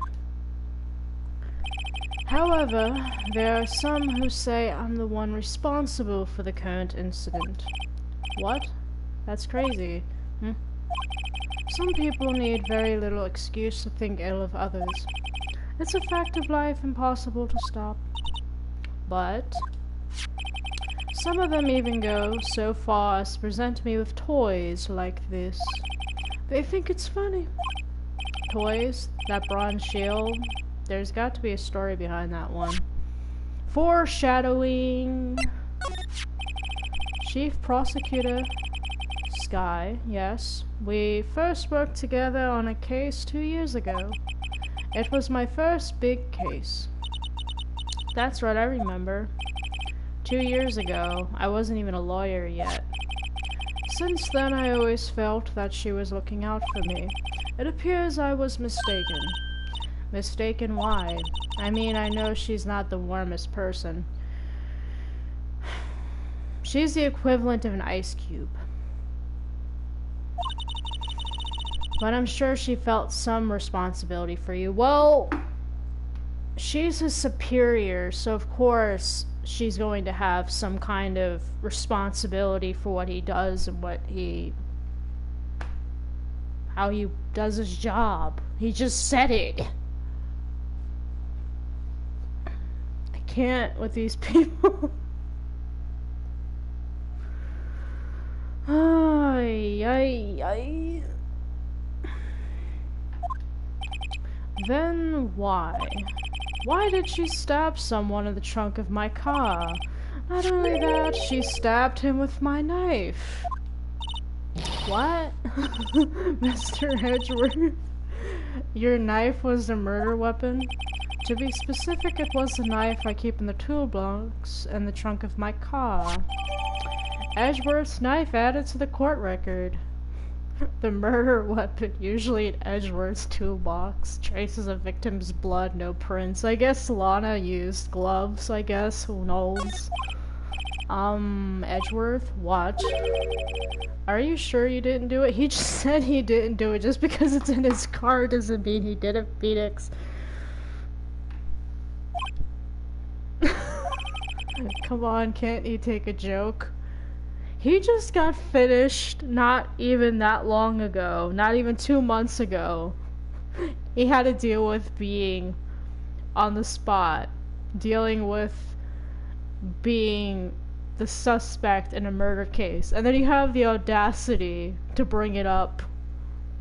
However, there are some who say I'm the one responsible for the current incident. What? That's crazy. Some people need very little excuse to think ill of others. It's a fact of life, impossible to stop. But some of them even go so far as to present me with toys like this. They think it's funny. Toys, that bronze shield, there's got to be a story behind that one. Foreshadowing. Chief Prosecutor Sky, yes. We first worked together on a case 2 years ago. It was my first big case. That's right, I remember. 2 years ago, I wasn't even a lawyer yet. Since then, I always felt that she was looking out for me. It appears I was mistaken. Mistaken why? I mean, I know she's not the warmest person. She's the equivalent of an ice cube. But I'm sure she felt some responsibility for you. Well, she's his superior, so of course she's going to have some kind of responsibility for what he does and how he does his job. He just said it. I can't with these people. Ay. Then why? Why did she stab someone in the trunk of my car? Not only that, she stabbed him with my knife. What? Mr. Edgeworth? Your knife was a murder weapon? To be specific, it was the knife I keep in the toolbox in the trunk of my car. Edgeworth's knife added to the court record. The murder weapon, usually in Edgeworth's toolbox. Traces of victim's blood, no prints. I guess Lana used gloves, I guess. Who knows? Edgeworth? What? Are you sure you didn't do it? He just said he didn't do it. Just because it's in his car doesn't mean he did it, Phoenix. Come on, can't he take a joke? He just got finished not even that long ago, not even 2 months ago. He had to deal with being on the spot, dealing with being the suspect in a murder case. And then you have the audacity to bring it up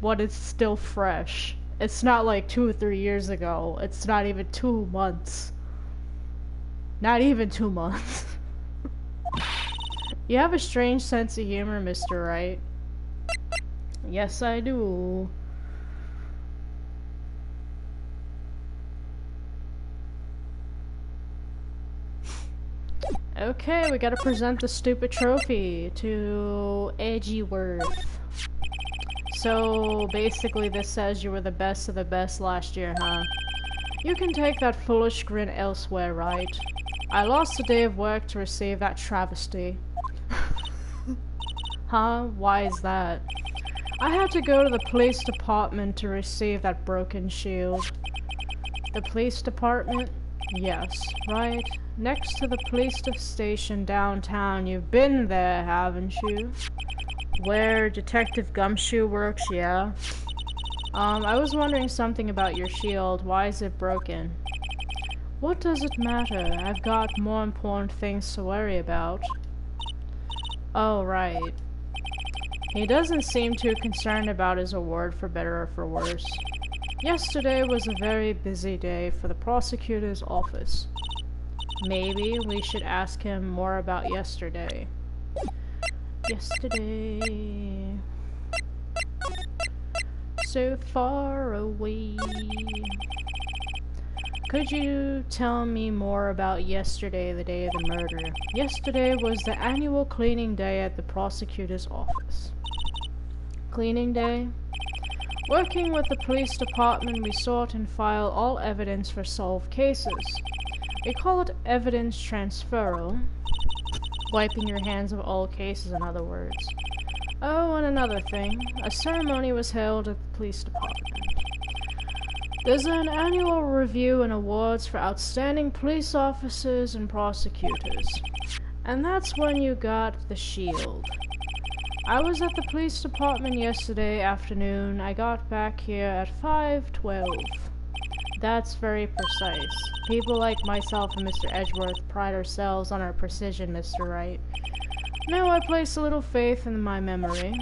when it's still fresh. It's not like 2 or 3 years ago. It's not even 2 months. Not even 2 months. You have a strange sense of humor, Mr. Wright. Yes, I do. Okay, we gotta present the stupid trophy to Edgeworth. So, basically this says you were the best of the best last year, huh? You can take that foolish grin elsewhere, right? I lost a day of work to receive that travesty. Huh? Why is that? I had to go to the police department to receive that broken shield. The police department? Yes, right. Next to the police station downtown. You've been there, haven't you? Where Detective Gumshoe works, yeah. I was wondering something about your shield. Why is it broken? What does it matter? I've got more important things to worry about. Oh, right. He doesn't seem too concerned about his award, for better or for worse. Yesterday was a very busy day for the prosecutor's office. Maybe we should ask him more about yesterday. Yesterday. So far away. Could you tell me more about yesterday, the day of the murder? Yesterday was the annual cleaning day at the prosecutor's office. Cleaning day? Working with the police department, we sort and file all evidence for solved cases. We call it evidence transferal. Wiping your hands of all cases, in other words. Oh, and another thing. A ceremony was held at the police department. There's an annual review and awards for outstanding police officers and prosecutors. And that's when you got the shield. I was at the police department yesterday afternoon. I got back here at 5:12. That's very precise. People like myself and Mr. Edgeworth pride ourselves on our precision, Mr. Wright. Now I place a little faith in my memory.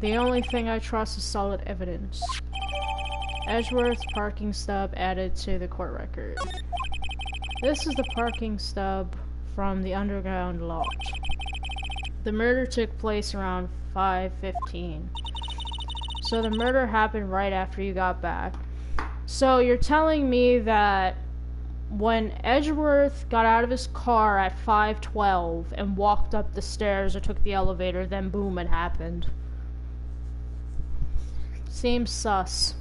The only thing I trust is solid evidence. Edgeworth's parking stub added to the court record. This is the parking stub from the underground lot. The murder took place around 5:15. So the murder happened right after you got back. So you're telling me that when Edgeworth got out of his car at 5:12 and walked up the stairs or took the elevator, then boom, it happened. Seems sus.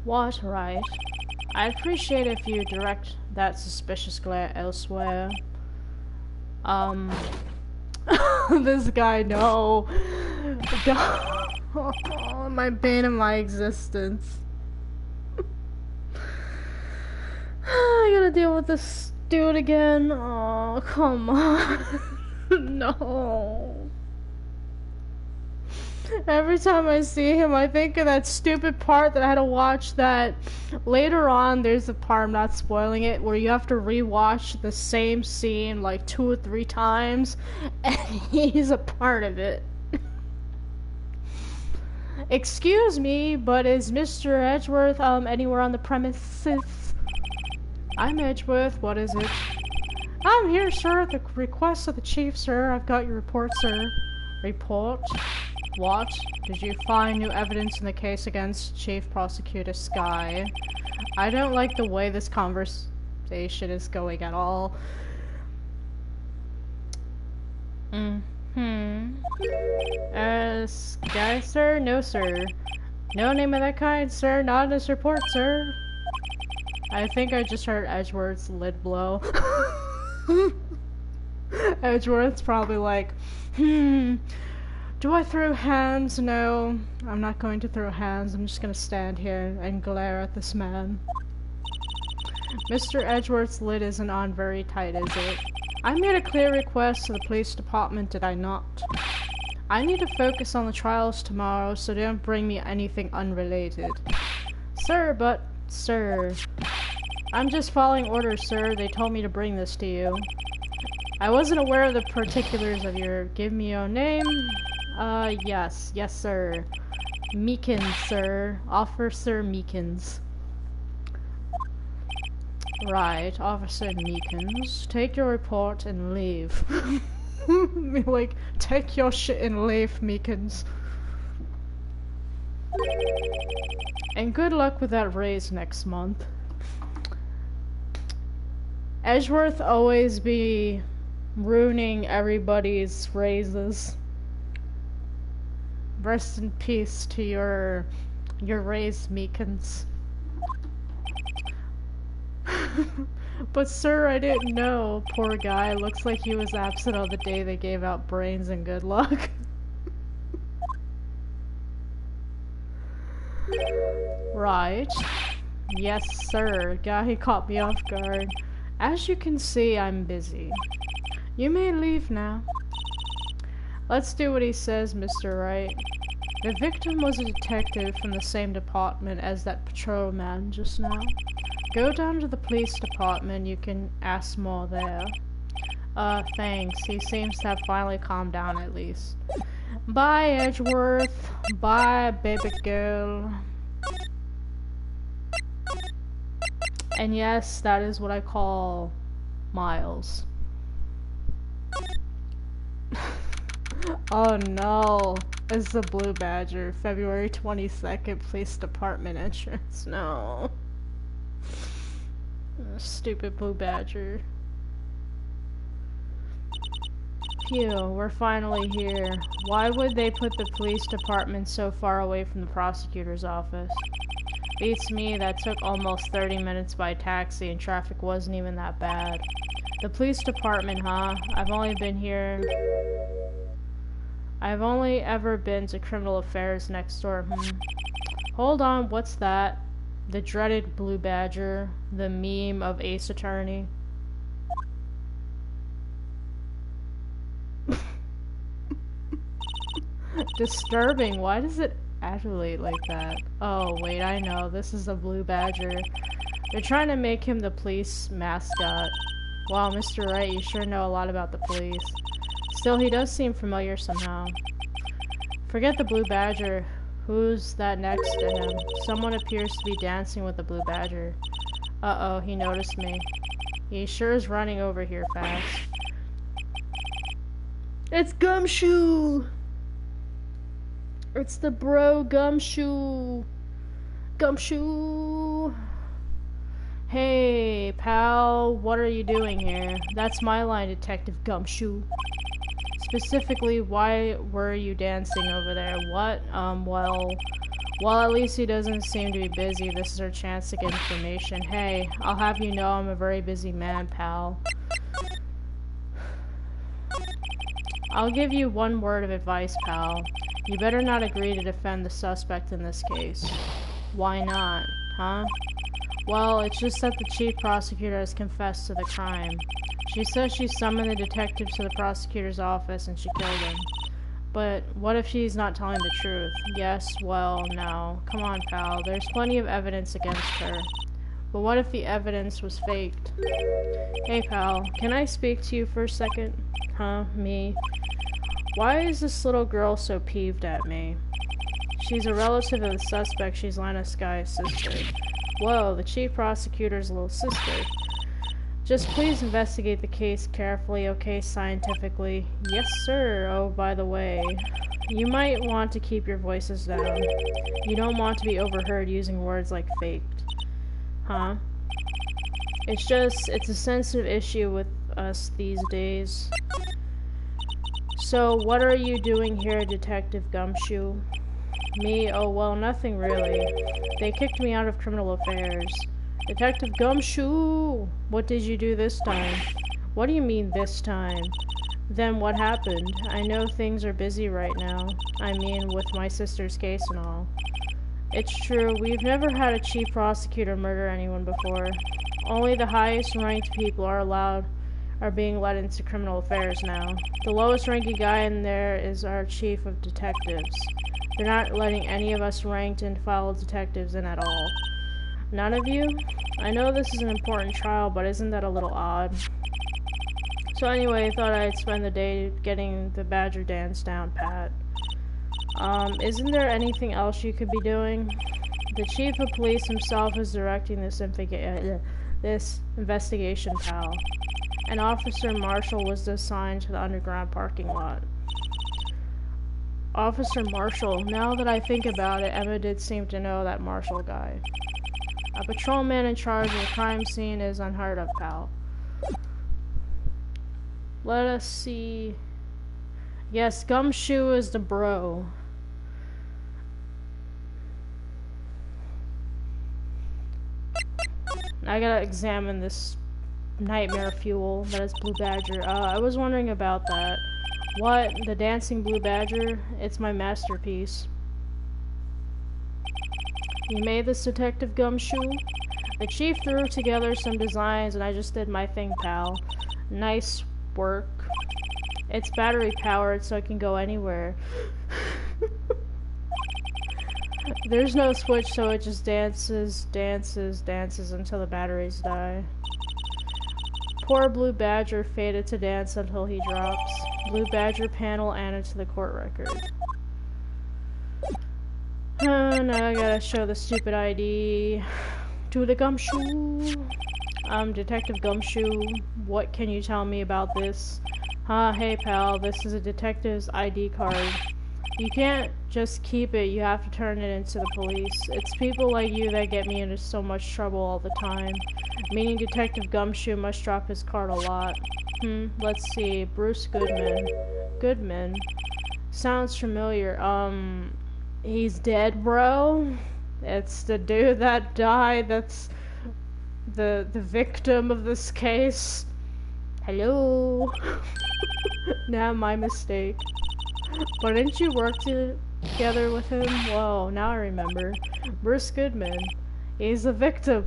What, right? I'd appreciate if you direct that suspicious glare elsewhere. This guy, no. Oh, my bane of my existence. I gotta deal with this dude again. Oh, come on. No. Every time I see him, I think of that stupid part that I had to watch that later on. There's a part, I'm not spoiling it, where you have to rewatch the same scene like 2 or 3 times, and he's a part of it. Excuse me, but is Mr. Edgeworth anywhere on the premises? I'm Edgeworth, what is it? I'm here, sir, at the request of the chief, sir. I've got your report, sir. Report? What? Did you find new evidence in the case against Chief Prosecutor Skye? I don't like the way this conversation is going at all. Skye, sir? No, sir. No name of that kind, sir. Not in this report, sir. I think I just heard Edgeworth's lid blow. Edgeworth's probably like, do I throw hands? No, I'm not going to throw hands. I'm just going to stand here and glare at this man. Mr. Edgeworth's lid isn't on very tight, is it? I made a clear request to the police department, did I not? I need to focus on the trials tomorrow, so don't bring me anything unrelated. Sir, sir. I'm just following orders, sir. They told me to bring this to you. I wasn't aware of the particulars of your... Give me your name. Yes, sir. Meekins, sir. Officer Meekins. Right, Officer Meekins. Take your report and leave. Like, take your shit and leave, Meekins. And good luck with that raise next month. Edgeworth always be ruining everybody's raises. Rest in peace to your raise, Meekins. But sir, I didn't know. Poor guy. Looks like he was absent on the day they gave out brains and good luck. Right. Yes, sir. Guy caught me off guard. As you can see, I'm busy. You may leave now. Let's do what he says, Mr. Wright. The victim was a detective from the same department as that patrolman just now. Go down to the police department, you can ask more there. Thanks. He seems to have finally calmed down at least. Bye, Edgeworth. Bye, baby girl. And yes, that is what I call Miles. Oh no. It's the Blue Badger. February 22nd, Police Department entrance. No. Stupid Blue Badger. Phew, we're finally here. Why would they put the police department so far away from the prosecutor's office? Beats me, that took almost 30 minutes by taxi and traffic wasn't even that bad. The police department, huh? I've only ever been to criminal affairs next door. Hold on, what's that? The dreaded Blue Badger, the meme of Ace Attorney. Disturbing, why does it adulate like that? Oh, wait, I know, this is the Blue Badger. They're trying to make him the police mascot. Wow, Mr. Wright, you sure know a lot about the police. Still, he does seem familiar somehow. Forget the Blue Badger. Who's that next to him? Someone appears to be dancing with the Blue Badger. Uh-oh, he noticed me. He sure is running over here fast. It's Gumshoe! It's the bro Gumshoe! Gumshoe! Hey, pal, what are you doing here? That's my line, Detective Gumshoe. Specifically, why were you dancing over there? What? Well, at least he doesn't seem to be busy. This is our chance to get information. Hey, I'll have you know I'm a very busy man, pal. I'll give you one word of advice, pal. You better not agree to defend the suspect in this case. Why not, huh? Well, it's just that the chief prosecutor has confessed to the crime. She says she summoned the detectives to the prosecutor's office and she killed him. But what if she's not telling the truth? Yes, well, no. Come on, pal. There's plenty of evidence against her. But what if the evidence was faked? Hey, pal. Can I speak to you for a second? Huh? Me? Why is this little girl so peeved at me? She's a relative of the suspect. She's Lana Sky's sister. Whoa, the chief prosecutor's little sister. Just please investigate the case carefully, okay, scientifically. Yes, sir. Oh, by the way, you might want to keep your voices down. You don't want to be overheard using words like faked. Huh? It's a sensitive issue with us these days. So, what are you doing here, Detective Gumshoe? Me? Oh, well, nothing really. They kicked me out of criminal affairs. Detective Gumshoe! What did you do this time? What do you mean, this time? Then what happened? I know things are busy right now. I mean, with my sister's case and all. It's true, we've never had a chief prosecutor murder anyone before. Only the highest ranked people are being let into criminal affairs now. The lowest ranking guy in there is our chief of detectives. They're not letting any of us ranked and filed detectives in at all. None of you? I know this is an important trial, but isn't that a little odd? So anyway, I thought I'd spend the day getting the Badger dance down pat. Isn't there anything else you could be doing? The chief of police himself is directing this investigation, pal. And Officer Marshall was assigned to the underground parking lot. Officer Marshall, now that I think about it, Emma did seem to know that Marshall guy. A patrolman in charge of the crime scene is unheard of, pal. Let us see. Yes, Gumshoe is the bro. I gotta examine this nightmare fuel that is Blue Badger. I was wondering about that. What? The dancing Blue Badger? It's my masterpiece. You made this, Detective Gumshoe? The chief threw together some designs and I just did my thing, pal. Nice work. It's battery powered so it can go anywhere. There's no switch, so it just dances until the batteries die. Poor Blue Badger faded to dance until he drops. Blue Badger panel added to the court record. Now I gotta show the stupid ID. to the gumshoe. Detective Gumshoe, what can you tell me about this? Hey pal, this is a detective's ID card. You can't just keep it, you have to turn it into the police. It's people like you that get me into so much trouble all the time. Meaning Detective Gumshoe must drop his card a lot. Let's see. Bruce Goodman. Goodman? Sounds familiar. He's dead, bro? It's the dude that died that's the victim of this case. Hello? Nah, my mistake. But didn't you work together with him? Whoa, now I remember. Bruce Goodman. He's the victim.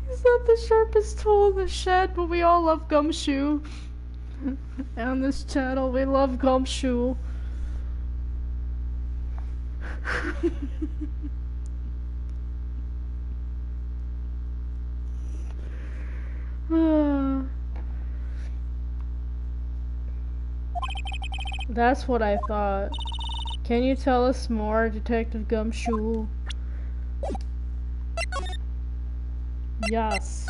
He's not the sharpest tool in the shed, but we all love Gumshoe. On this channel, we love Gumshoe. That's what I thought. Can you tell us more, Detective Gumshoe? Yes.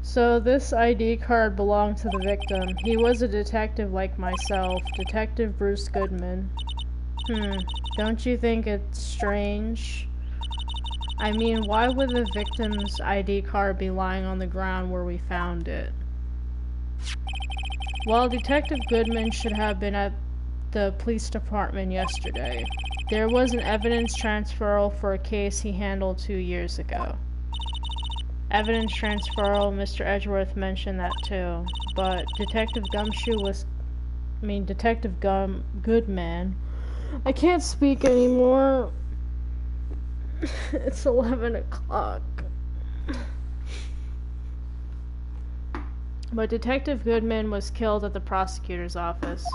So this ID card belonged to the victim. He was a detective like myself, Detective Bruce Goodman. Don't you think it's strange? I mean, why would the victim's ID card be lying on the ground where we found it? Well, Detective Goodman should have been at the police department yesterday. There was an evidence transferal for a case he handled 2 years ago. Evidence transferal, Mr. Edgeworth mentioned that too. But Detective Goodman. I can't speak anymore. It's 11 o'clock. But Detective Goodman was killed at the prosecutor's office.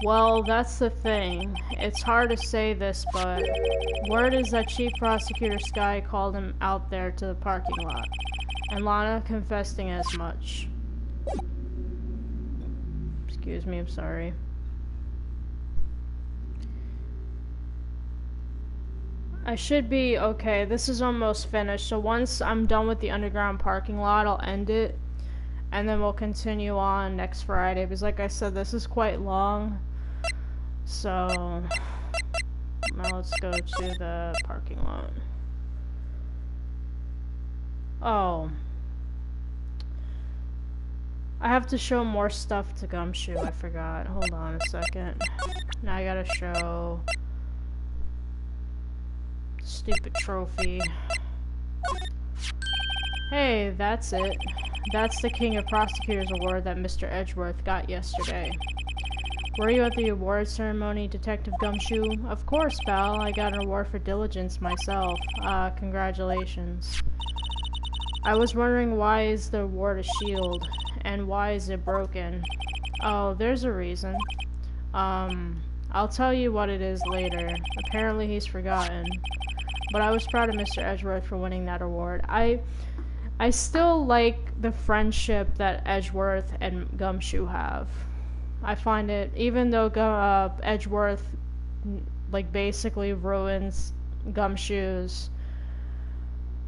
Well, that's the thing. It's hard to say this, but word is that Chief Prosecutor Sky called him out there to the parking lot, and Lana confessing as much. Excuse me, I'm sorry. I should be okay. This is almost finished, so once I'm done with the underground parking lot, I'll end it, and then we'll continue on next Friday, because like I said, this is quite long. So now let's go to the parking lot. Oh, I have to show more stuff to Gumshoe. I forgot. Hold on a second. Now I gotta show stupid trophy. Hey, that's it. That's the King of Prosecutors award that Mr. Edgeworth got yesterday. Were you at the award ceremony, Detective Gumshoe? Of course, pal. I got an award for diligence myself. Congratulations. I was wondering, why is the award a shield? And why is it broken? Oh, there's a reason. I'll tell you what it is later. Apparently he's forgotten. But I was proud of Mr. Edgeworth for winning that award. I still like the friendship that Edgeworth and Gumshoe have. I find it, even though Edgeworth like basically ruins Gumshoe's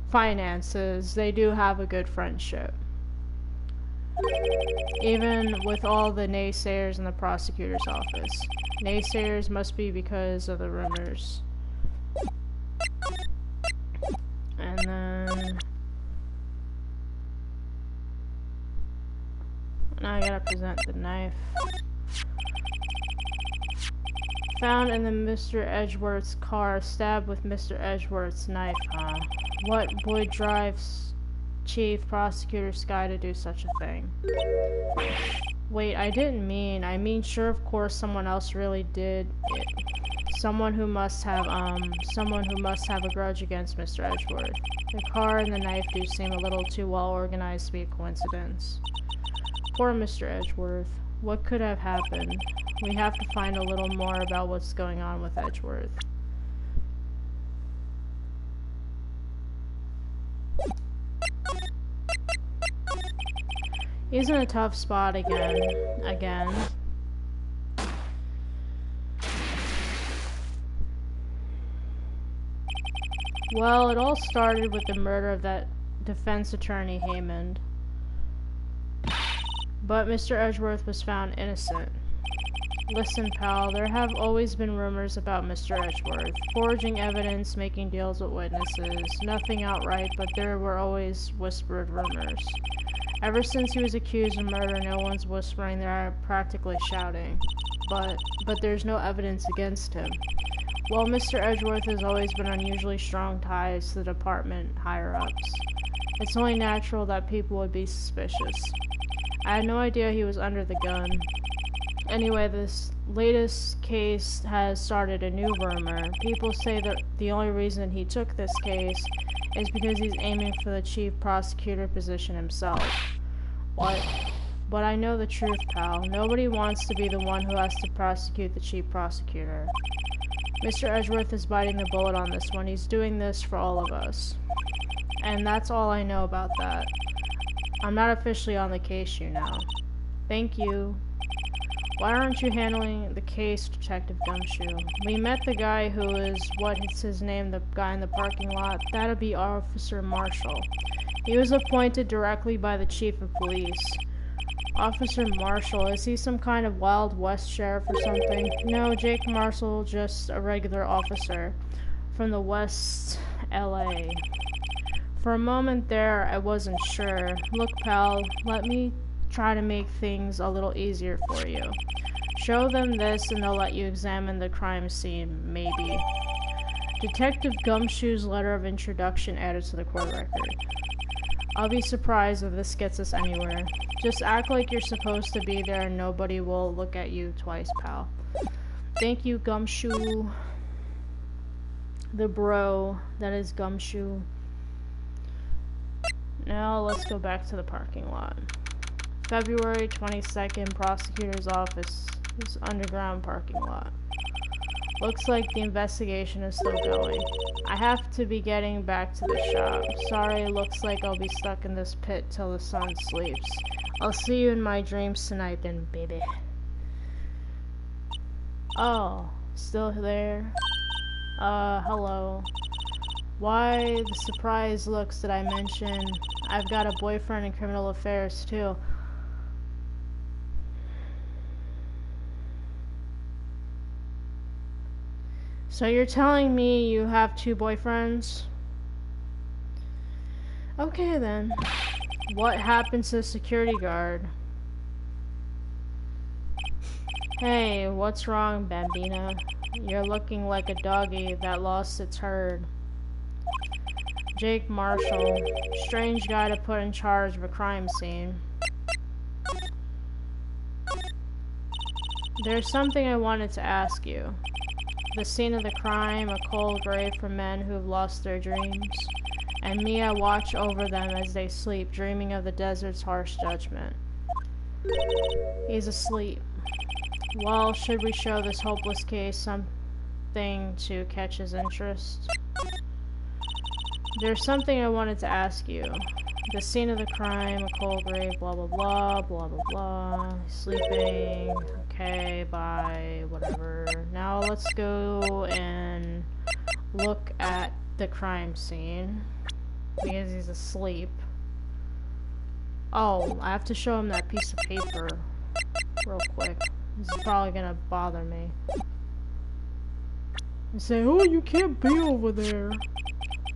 finances, they do have a good friendship. Even with all the naysayers in the prosecutor's office. Naysayers must be because of the rumors. And then now I gotta present the knife. Found in the Mr. Edgeworth's car, stabbed with Mr. Edgeworth's knife, huh? What would drive Chief Prosecutor Sky to do such a thing? Wait, I mean sure, of course someone else really did it. Someone who must have a grudge against Mr. Edgeworth. The car and the knife do seem a little too well organized to be a coincidence. Poor Mr. Edgeworth. What could have happened? We have to find a little more about what's going on with Edgeworth. He's in a tough spot again. Well, it all started with the murder of that defense attorney Haymond. But Mr. Edgeworth was found innocent. Listen, pal, there have always been rumors about Mr. Edgeworth. Forging evidence, making deals with witnesses. Nothing outright, but there were always whispered rumors. Ever since he was accused of murder, no one's whispering, they're practically shouting. But there's no evidence against him. Well, Mr. Edgeworth has always been unusually strong ties to the department higher-ups. It's only natural that people would be suspicious. I had no idea he was under the gun. Anyway, this latest case has started a new rumor. People say that the only reason he took this case is because he's aiming for the chief prosecutor position himself. What? But I know the truth, pal. Nobody wants to be the one who has to prosecute the chief prosecutor. Mr. Edgeworth is biting the bullet on this one. He's doing this for all of us. And that's all I know about that. I'm not officially on the case, you know. Thank you. Why aren't you handling the case, Detective Gumshoe? We met the guy who is, what's his name, the guy in the parking lot? That'd be Officer Marshall. He was appointed directly by the chief of police. Officer Marshall, is he some kind of Wild West sheriff or something? No, Jake Marshall, just a regular officer from the West LA. For a moment there, I wasn't sure. Look, pal, let me try to make things a little easier for you. Show them this and they'll let you examine the crime scene, maybe. Detective Gumshoe's letter of introduction added to the court record. I'll be surprised if this gets us anywhere. Just act like you're supposed to be there and nobody will look at you twice, pal. Thank you, Gumshoe. The bro that is Gumshoe. Now let's go back to the parking lot. February 22nd, prosecutor's office. This underground parking lot. Looks like the investigation is still going. I have to be getting back to the shop. Sorry, looks like I'll be stuck in this pit till the sun sleeps. I'll see you in my dreams tonight then, baby. Oh, still there? Hello. Why the surprise looks did I mention? I've got a boyfriend in criminal affairs too. So you're telling me you have two boyfriends? Okay then. What happened to the security guard? Hey, what's wrong, Bambina? You're looking like a doggy that lost its herd. Jake Marshall. Strange guy to put in charge of a crime scene. There's something I wanted to ask you. The scene of the crime, a cold grave for men who have lost their dreams. And me, I watch over them as they sleep, dreaming of the desert's harsh judgment. He's asleep. Well, should we show this hopeless case something to catch his interest? There's something I wanted to ask you. The scene of the crime, a cold grave, blah blah blah, blah blah blah. Sleeping. Okay, bye, whatever. Now let's go and look at the crime scene. Because he's asleep. Oh, I have to show him that piece of paper real quick. This is probably gonna bother me. And say, oh, you can't be over there.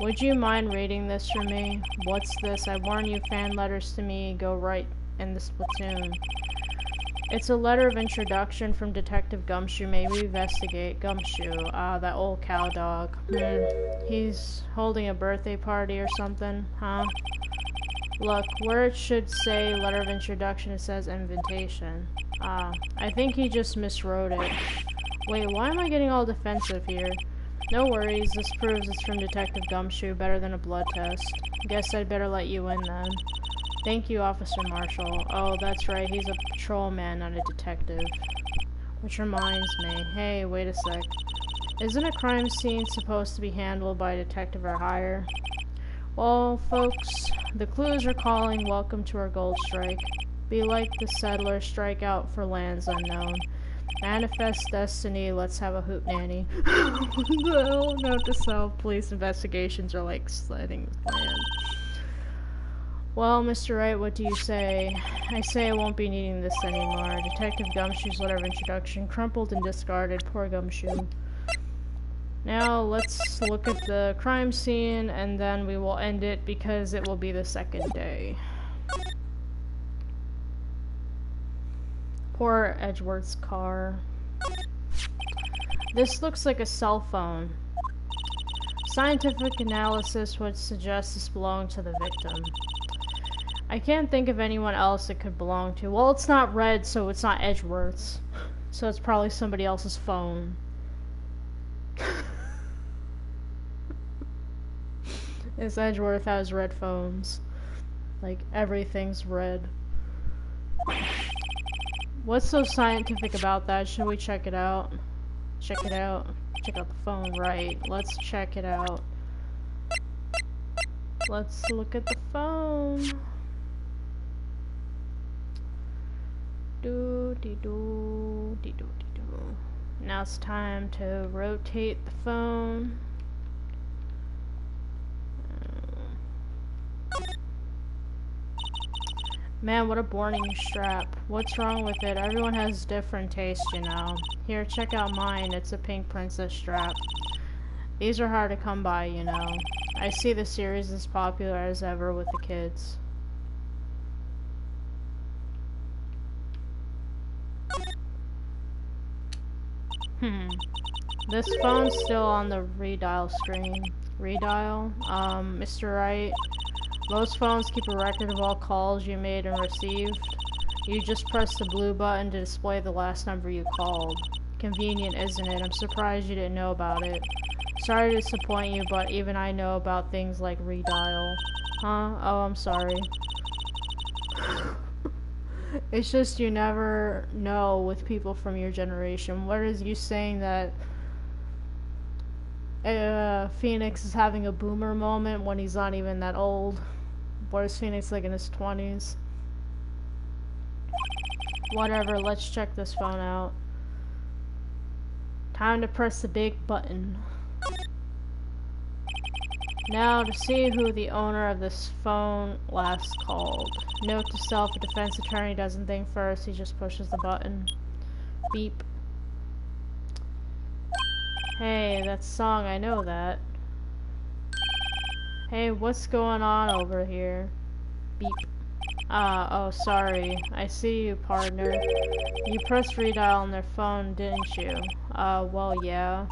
Would you mind reading this for me? What's this? I warn you, fan letters to me go right in the platoon. It's a letter of introduction from Detective Gumshoe. May we investigate Gumshoe? That old cow dog. He's holding a birthday party or something, huh? Look, where it should say letter of introduction, it says invitation. I think he just miswrote it. Wait, why am I getting all defensive here? No worries, this proves it's from Detective Gumshoe, better than a blood test. Guess I'd better let you in then. Thank you, Officer Marshall. Oh, that's right, he's a patrolman, not a detective. Which reminds me, hey, wait a sec. Isn't a crime scene supposed to be handled by a detective or higher? Well, folks, the clues are calling, welcome to our gold strike. Be like the settler, strike out for lands unknown. Manifest destiny, let's have a hoot nanny. What the hell? Note to self, police investigations are like sliding the plan. Well, Mr. Wright, what do you say? I say I won't be needing this anymore. Detective Gumshoe's letter of introduction, crumpled and discarded. Poor Gumshoe. Now, let's look at the crime scene, and then we will end it because it will be the second day. Poor Edgeworth's car. This looks like a cell phone. Scientific analysis would suggest this belonged to the victim. I can't think of anyone else it could belong to. Well, it's not red, so it's not Edgeworth's. So it's probably somebody else's phone. This Edgeworth has red phones. Like, everything's red. What's so scientific about that? Should we check it out? Check it out. Check out the phone, right. Let's check it out. Let's look at the phone. Do-de-do, de-do-de-do. Now it's time to rotate the phone. Man, what a boring strap. What's wrong with it? Everyone has different taste, you know. Here, check out mine. It's a pink princess strap. These are hard to come by, you know. I see the series as popular as ever with the kids. This phone's still on the redial screen. Redial? Mr. Wright? Most phones keep a record of all calls you made and received. You just press the blue button to display the last number you called. Convenient, isn't it? I'm surprised you didn't know about it. Sorry to disappoint you, but even I know about things like redial. Huh? Oh, I'm sorry. It's just you never know with people from your generation. What is you saying that Phoenix is having a boomer moment when he's not even that old? What is Phoenix like in his 20s? Whatever, let's check this phone out. Time to press the big button. Now to see who the owner of this phone last called. Note to self, a defense attorney doesn't think first, he just pushes the button. Beep. Hey, that song, I know that. Hey, what's going on over here? Beep. Oh, sorry. I see you, partner. You pressed redial on their phone, didn't you? Well, yeah.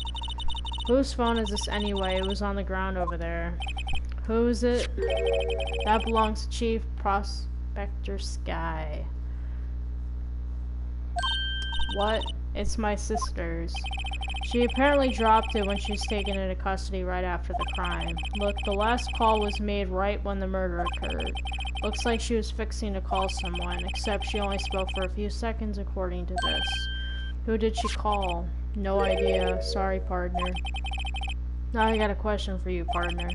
Whose phone is this anyway? It was on the ground over there. Who is it? That belongs to Chief Prospector Sky. What? It's my sister's. She apparently dropped it when she was taken into custody right after the crime. Look, the last call was made right when the murder occurred. Looks like she was fixing to call someone, except she only spoke for a few seconds according to this. Who did she call? No idea. Sorry, partner. Now I got a question for you, partner.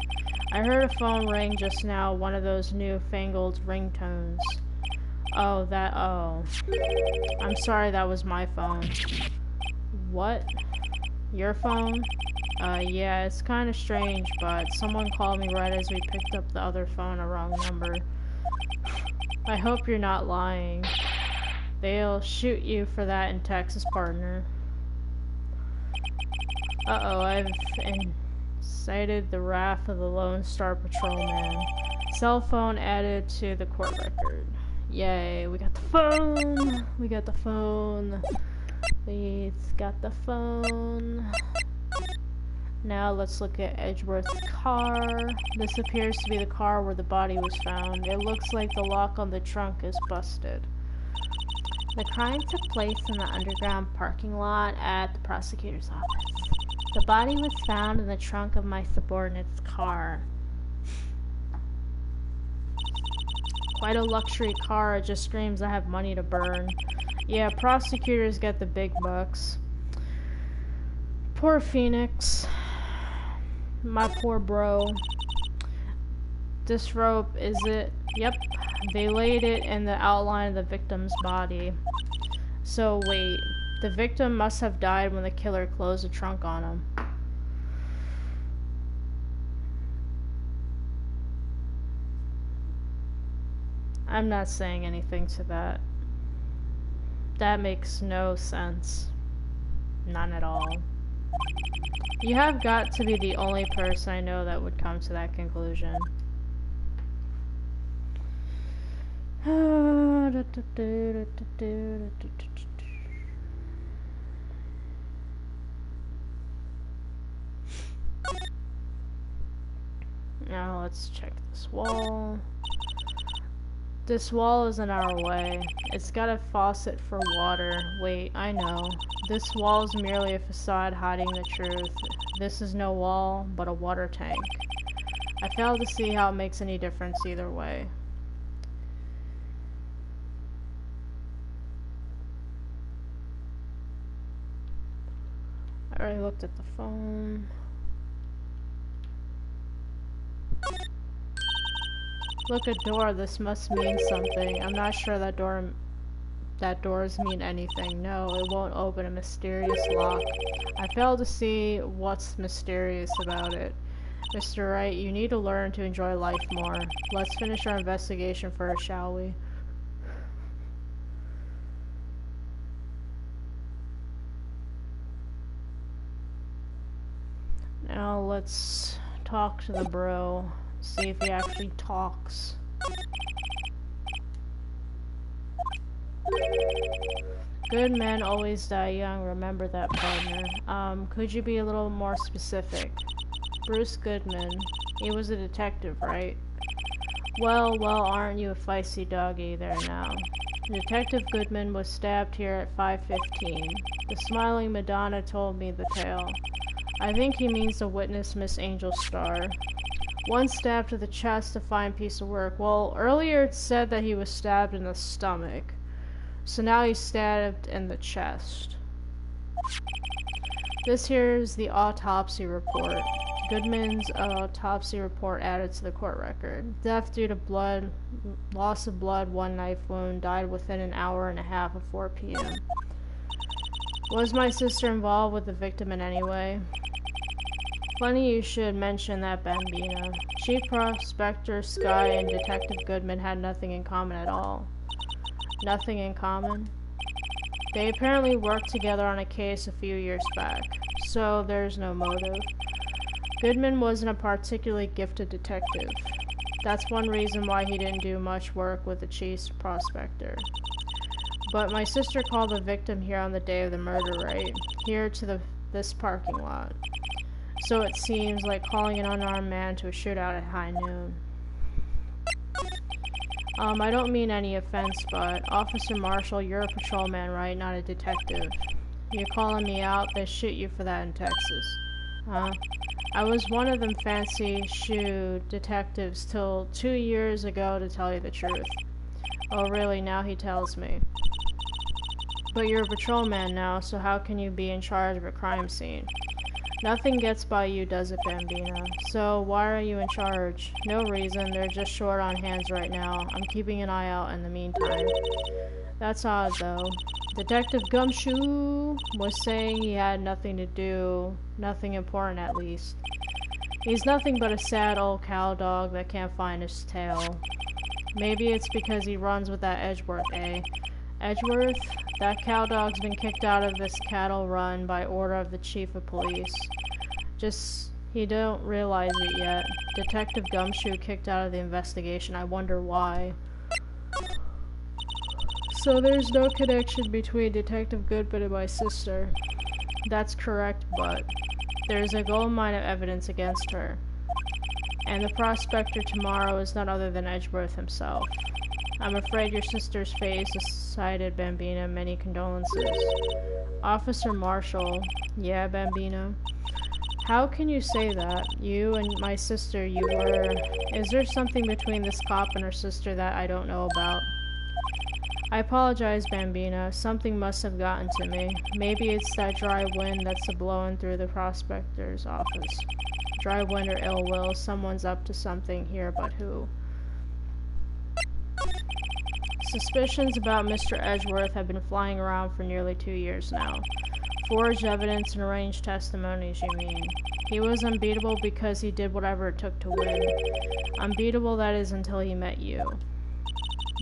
I heard a phone ring just now, one of those new-fangled ringtones. Oh. I'm sorry, that was my phone. What? Your phone? Yeah, it's kind of strange, but someone called me right as we picked up the other phone, a wrong number. I hope you're not lying. They'll shoot you for that in Texas, partner. Uh-oh, I've incited the wrath of the Lone Star Patrolman. Cell phone added to the court record. Yay, we got the phone! We got the phone. We got the phone. Now let's look at Edgeworth's car. This appears to be the car where the body was found. It looks like the lock on the trunk is busted. The crime took place in the underground parking lot at the prosecutor's office. The body was found in the trunk of my subordinate's car. Quite a luxury car, it just screams I have money to burn. Yeah, prosecutors get the big bucks. Poor Phoenix. My poor bro. This rope, is it? Yep. They laid it in the outline of the victim's body. So wait, The victim must have died when the killer closed the trunk on him. I'm not saying anything to that. That makes no sense. None at all. You have got to be the only person I know that would come to that conclusion. Now let's check this wall. This wall is in our way. It's got a faucet for water. Wait, I know. This wall is merely a facade hiding the truth. This is no wall, but a water tank. I fail to see how it makes any difference either way. I already looked at the phone. Look, a door. This must mean something. I'm not sure that doors mean anything. No, it won't open. A mysterious lock. I fail to see what's mysterious about it. Mr. Wright, you need to learn to enjoy life more. Let's finish our investigation first, shall we? Now let's talk to the bro. See if he actually talks. Good men always die young, remember that, partner. Could you be a little more specific? Bruce Goodman. He was a detective, right? Well, aren't you a feisty doggy there now? Detective Goodman was stabbed here at 5:15. The smiling Madonna told me the tale. I think he means the witness, Miss Angel Starr. One stab to the chest, a fine piece of work. Well, earlier it said that he was stabbed in the stomach. So now he's stabbed in the chest. This here is the autopsy report. Goodman's autopsy report added to the court record. Death due to loss of blood, one knife wound, died within an hour and a half of 4 p.m. Was my sister involved with the victim in any way? Funny you should mention that, Bambina. Chief Prospector Sky and Detective Goodman had nothing in common at all. Nothing in common? They apparently worked together on a case a few years back, so there's no motive. Goodman wasn't a particularly gifted detective. That's one reason why he didn't do much work with the chief's prospector. But my sister called the victim here on the day of the murder, right? Here to this parking lot. So it seems like calling an unarmed man to a shootout at high noon. I don't mean any offense, but Officer Marshall, you're a patrolman, right? Not a detective. You're calling me out, they shoot you for that in Texas. I was one of them fancy shoe detectives till 2 years ago, to tell you the truth. Oh really, now he tells me. But you're a patrolman now, so how can you be in charge of a crime scene? Nothing gets by you, does it, Bambina? So, why are you in charge? No reason, they're just short on hands right now. I'm keeping an eye out in the meantime. That's odd, though. Detective Gumshoe was saying he had nothing to do, nothing important at least. He's nothing but a sad old cow dog that can't find his tail. Maybe it's because he runs with that Edgeworth, eh? Edgeworth? That cow dog's been kicked out of this cattle run by order of the chief of police. Just, he don't realize it yet. Detective Gumshoe kicked out of the investigation. I wonder why. So there's no connection between Detective Goodman and my sister. That's correct, but there's a gold mine of evidence against her. And the prospector tomorrow is none other than Edgeworth himself. I'm afraid your sister's fate is decided, Bambina. Many condolences. Officer Marshall. Yeah, Bambina. How can you say that? You and my sister, you were... Is there something between this cop and her sister that I don't know about? I apologize, Bambina. Something must have gotten to me. Maybe it's that dry wind that's a-blowing through the prospector's office. Dry wind or ill will. Someone's up to something here, but who? Suspicions about Mr. Edgeworth have been flying around for nearly 2 years now. Forged evidence and arranged testimonies, you mean? He was unbeatable because he did whatever it took to win. Unbeatable, that is, until he met you.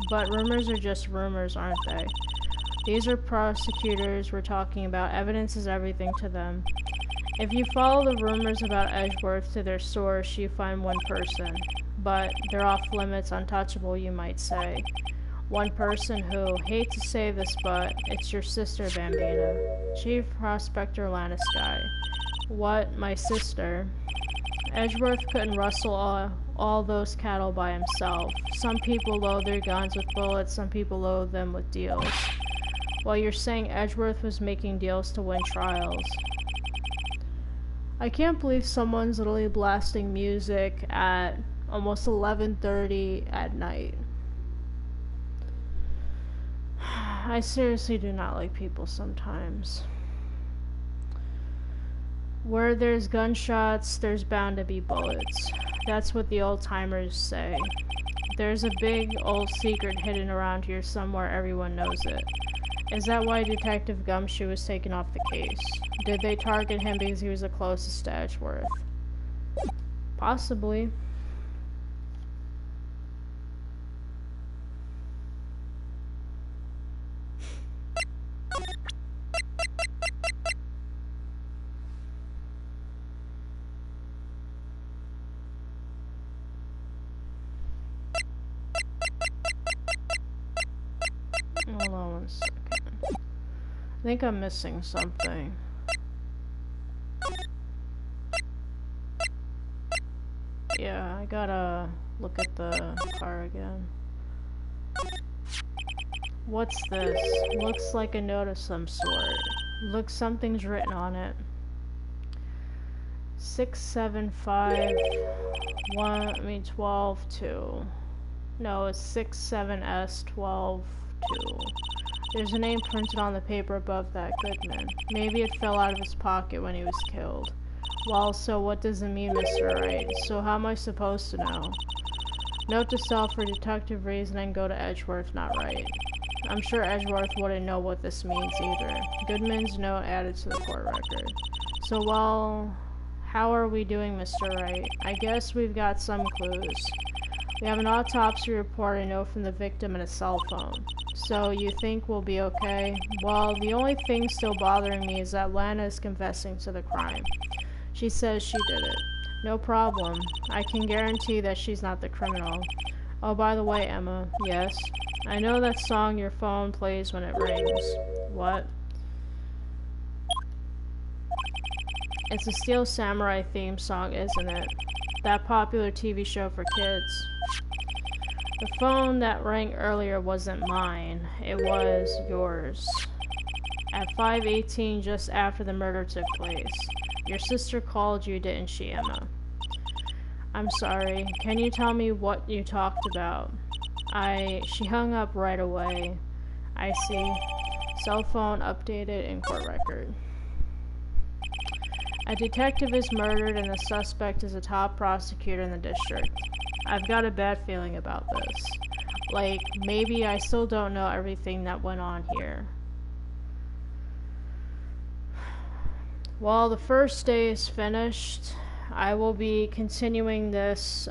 But rumors are just rumors, aren't they? These are prosecutors we're talking about. Evidence is everything to them. If you follow the rumors about Edgeworth to their source, you find one person. But they're off limits, untouchable, you might say. One person who, hate to say this, but it's your sister, Bambina. Chief Prospector Lannisky. What? My sister? Edgeworth couldn't rustle all those cattle by himself. Some people load their guns with bullets, some people load them with deals. Well, you're saying Edgeworth was making deals to win trials. I can't believe someone's literally blasting music at almost 11:30 at night. I seriously do not like people sometimes. Where there's gunshots, there's bound to be bullets. That's what the old-timers say. There's a big old secret hidden around here somewhere, everyone knows it. Is that why Detective Gumshoe was taken off the case? Did they target him because he was the closest to Edgeworth? Possibly. Hold on one second. I think I'm missing something. Yeah, I gotta look at the car again. What's this? Looks like a note of some sort. Looks something's written on it. 675 12 2. No, it's 67S 12 2. There's a name printed on the paper above that, Goodman. Maybe it fell out of his pocket when he was killed. Well, so what does it mean, Mr. Wright? So how am I supposed to know? Note to self for deductive reasoning, go to Edgeworth, not Wright. I'm sure Edgeworth wouldn't know what this means either. Goodman's note added to the court record. So, well, how are we doing, Mr. Wright? I guess we've got some clues. We have an autopsy report, a note from the victim, and a cell phone. So, you think we'll be okay? Well, the only thing still bothering me is that Lana is confessing to the crime. She says she did it. No problem. I can guarantee that she's not the criminal. Oh, by the way, Emma. Yes? I know that song your phone plays when it rings. What? It's a Steel Samurai theme song, isn't it? That popular TV show for kids. The phone that rang earlier wasn't mine. It was yours. At 5:18, just after the murder took place. Your sister called you, didn't she, Emma? I'm sorry. Can you tell me what you talked about? She hung up right away. I see. Cell phone updated in court record. A detective is murdered and the suspect is a top prosecutor in the district. I've got a bad feeling about this. Like, maybe I still don't know everything that went on here. Well, the first day is finished. I will be continuing this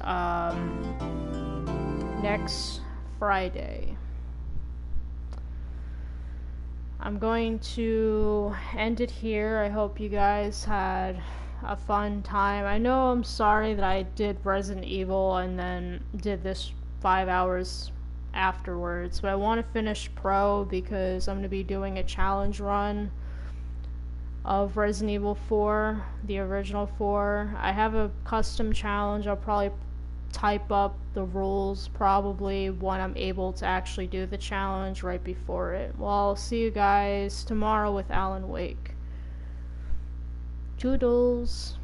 next Friday. I'm going to end it here. I hope you guys had a fun time. I know I'm sorry that I did Resident Evil and then did this 5 hours afterwards, but I want to finish Pro because I'm going to be doing a challenge run of Resident Evil 4, the original 4. I have a custom challenge. I'll probably type up the rules probably when I'm able to actually do the challenge right before it. Well, I'll see you guys tomorrow with Alan Wake. Toodles.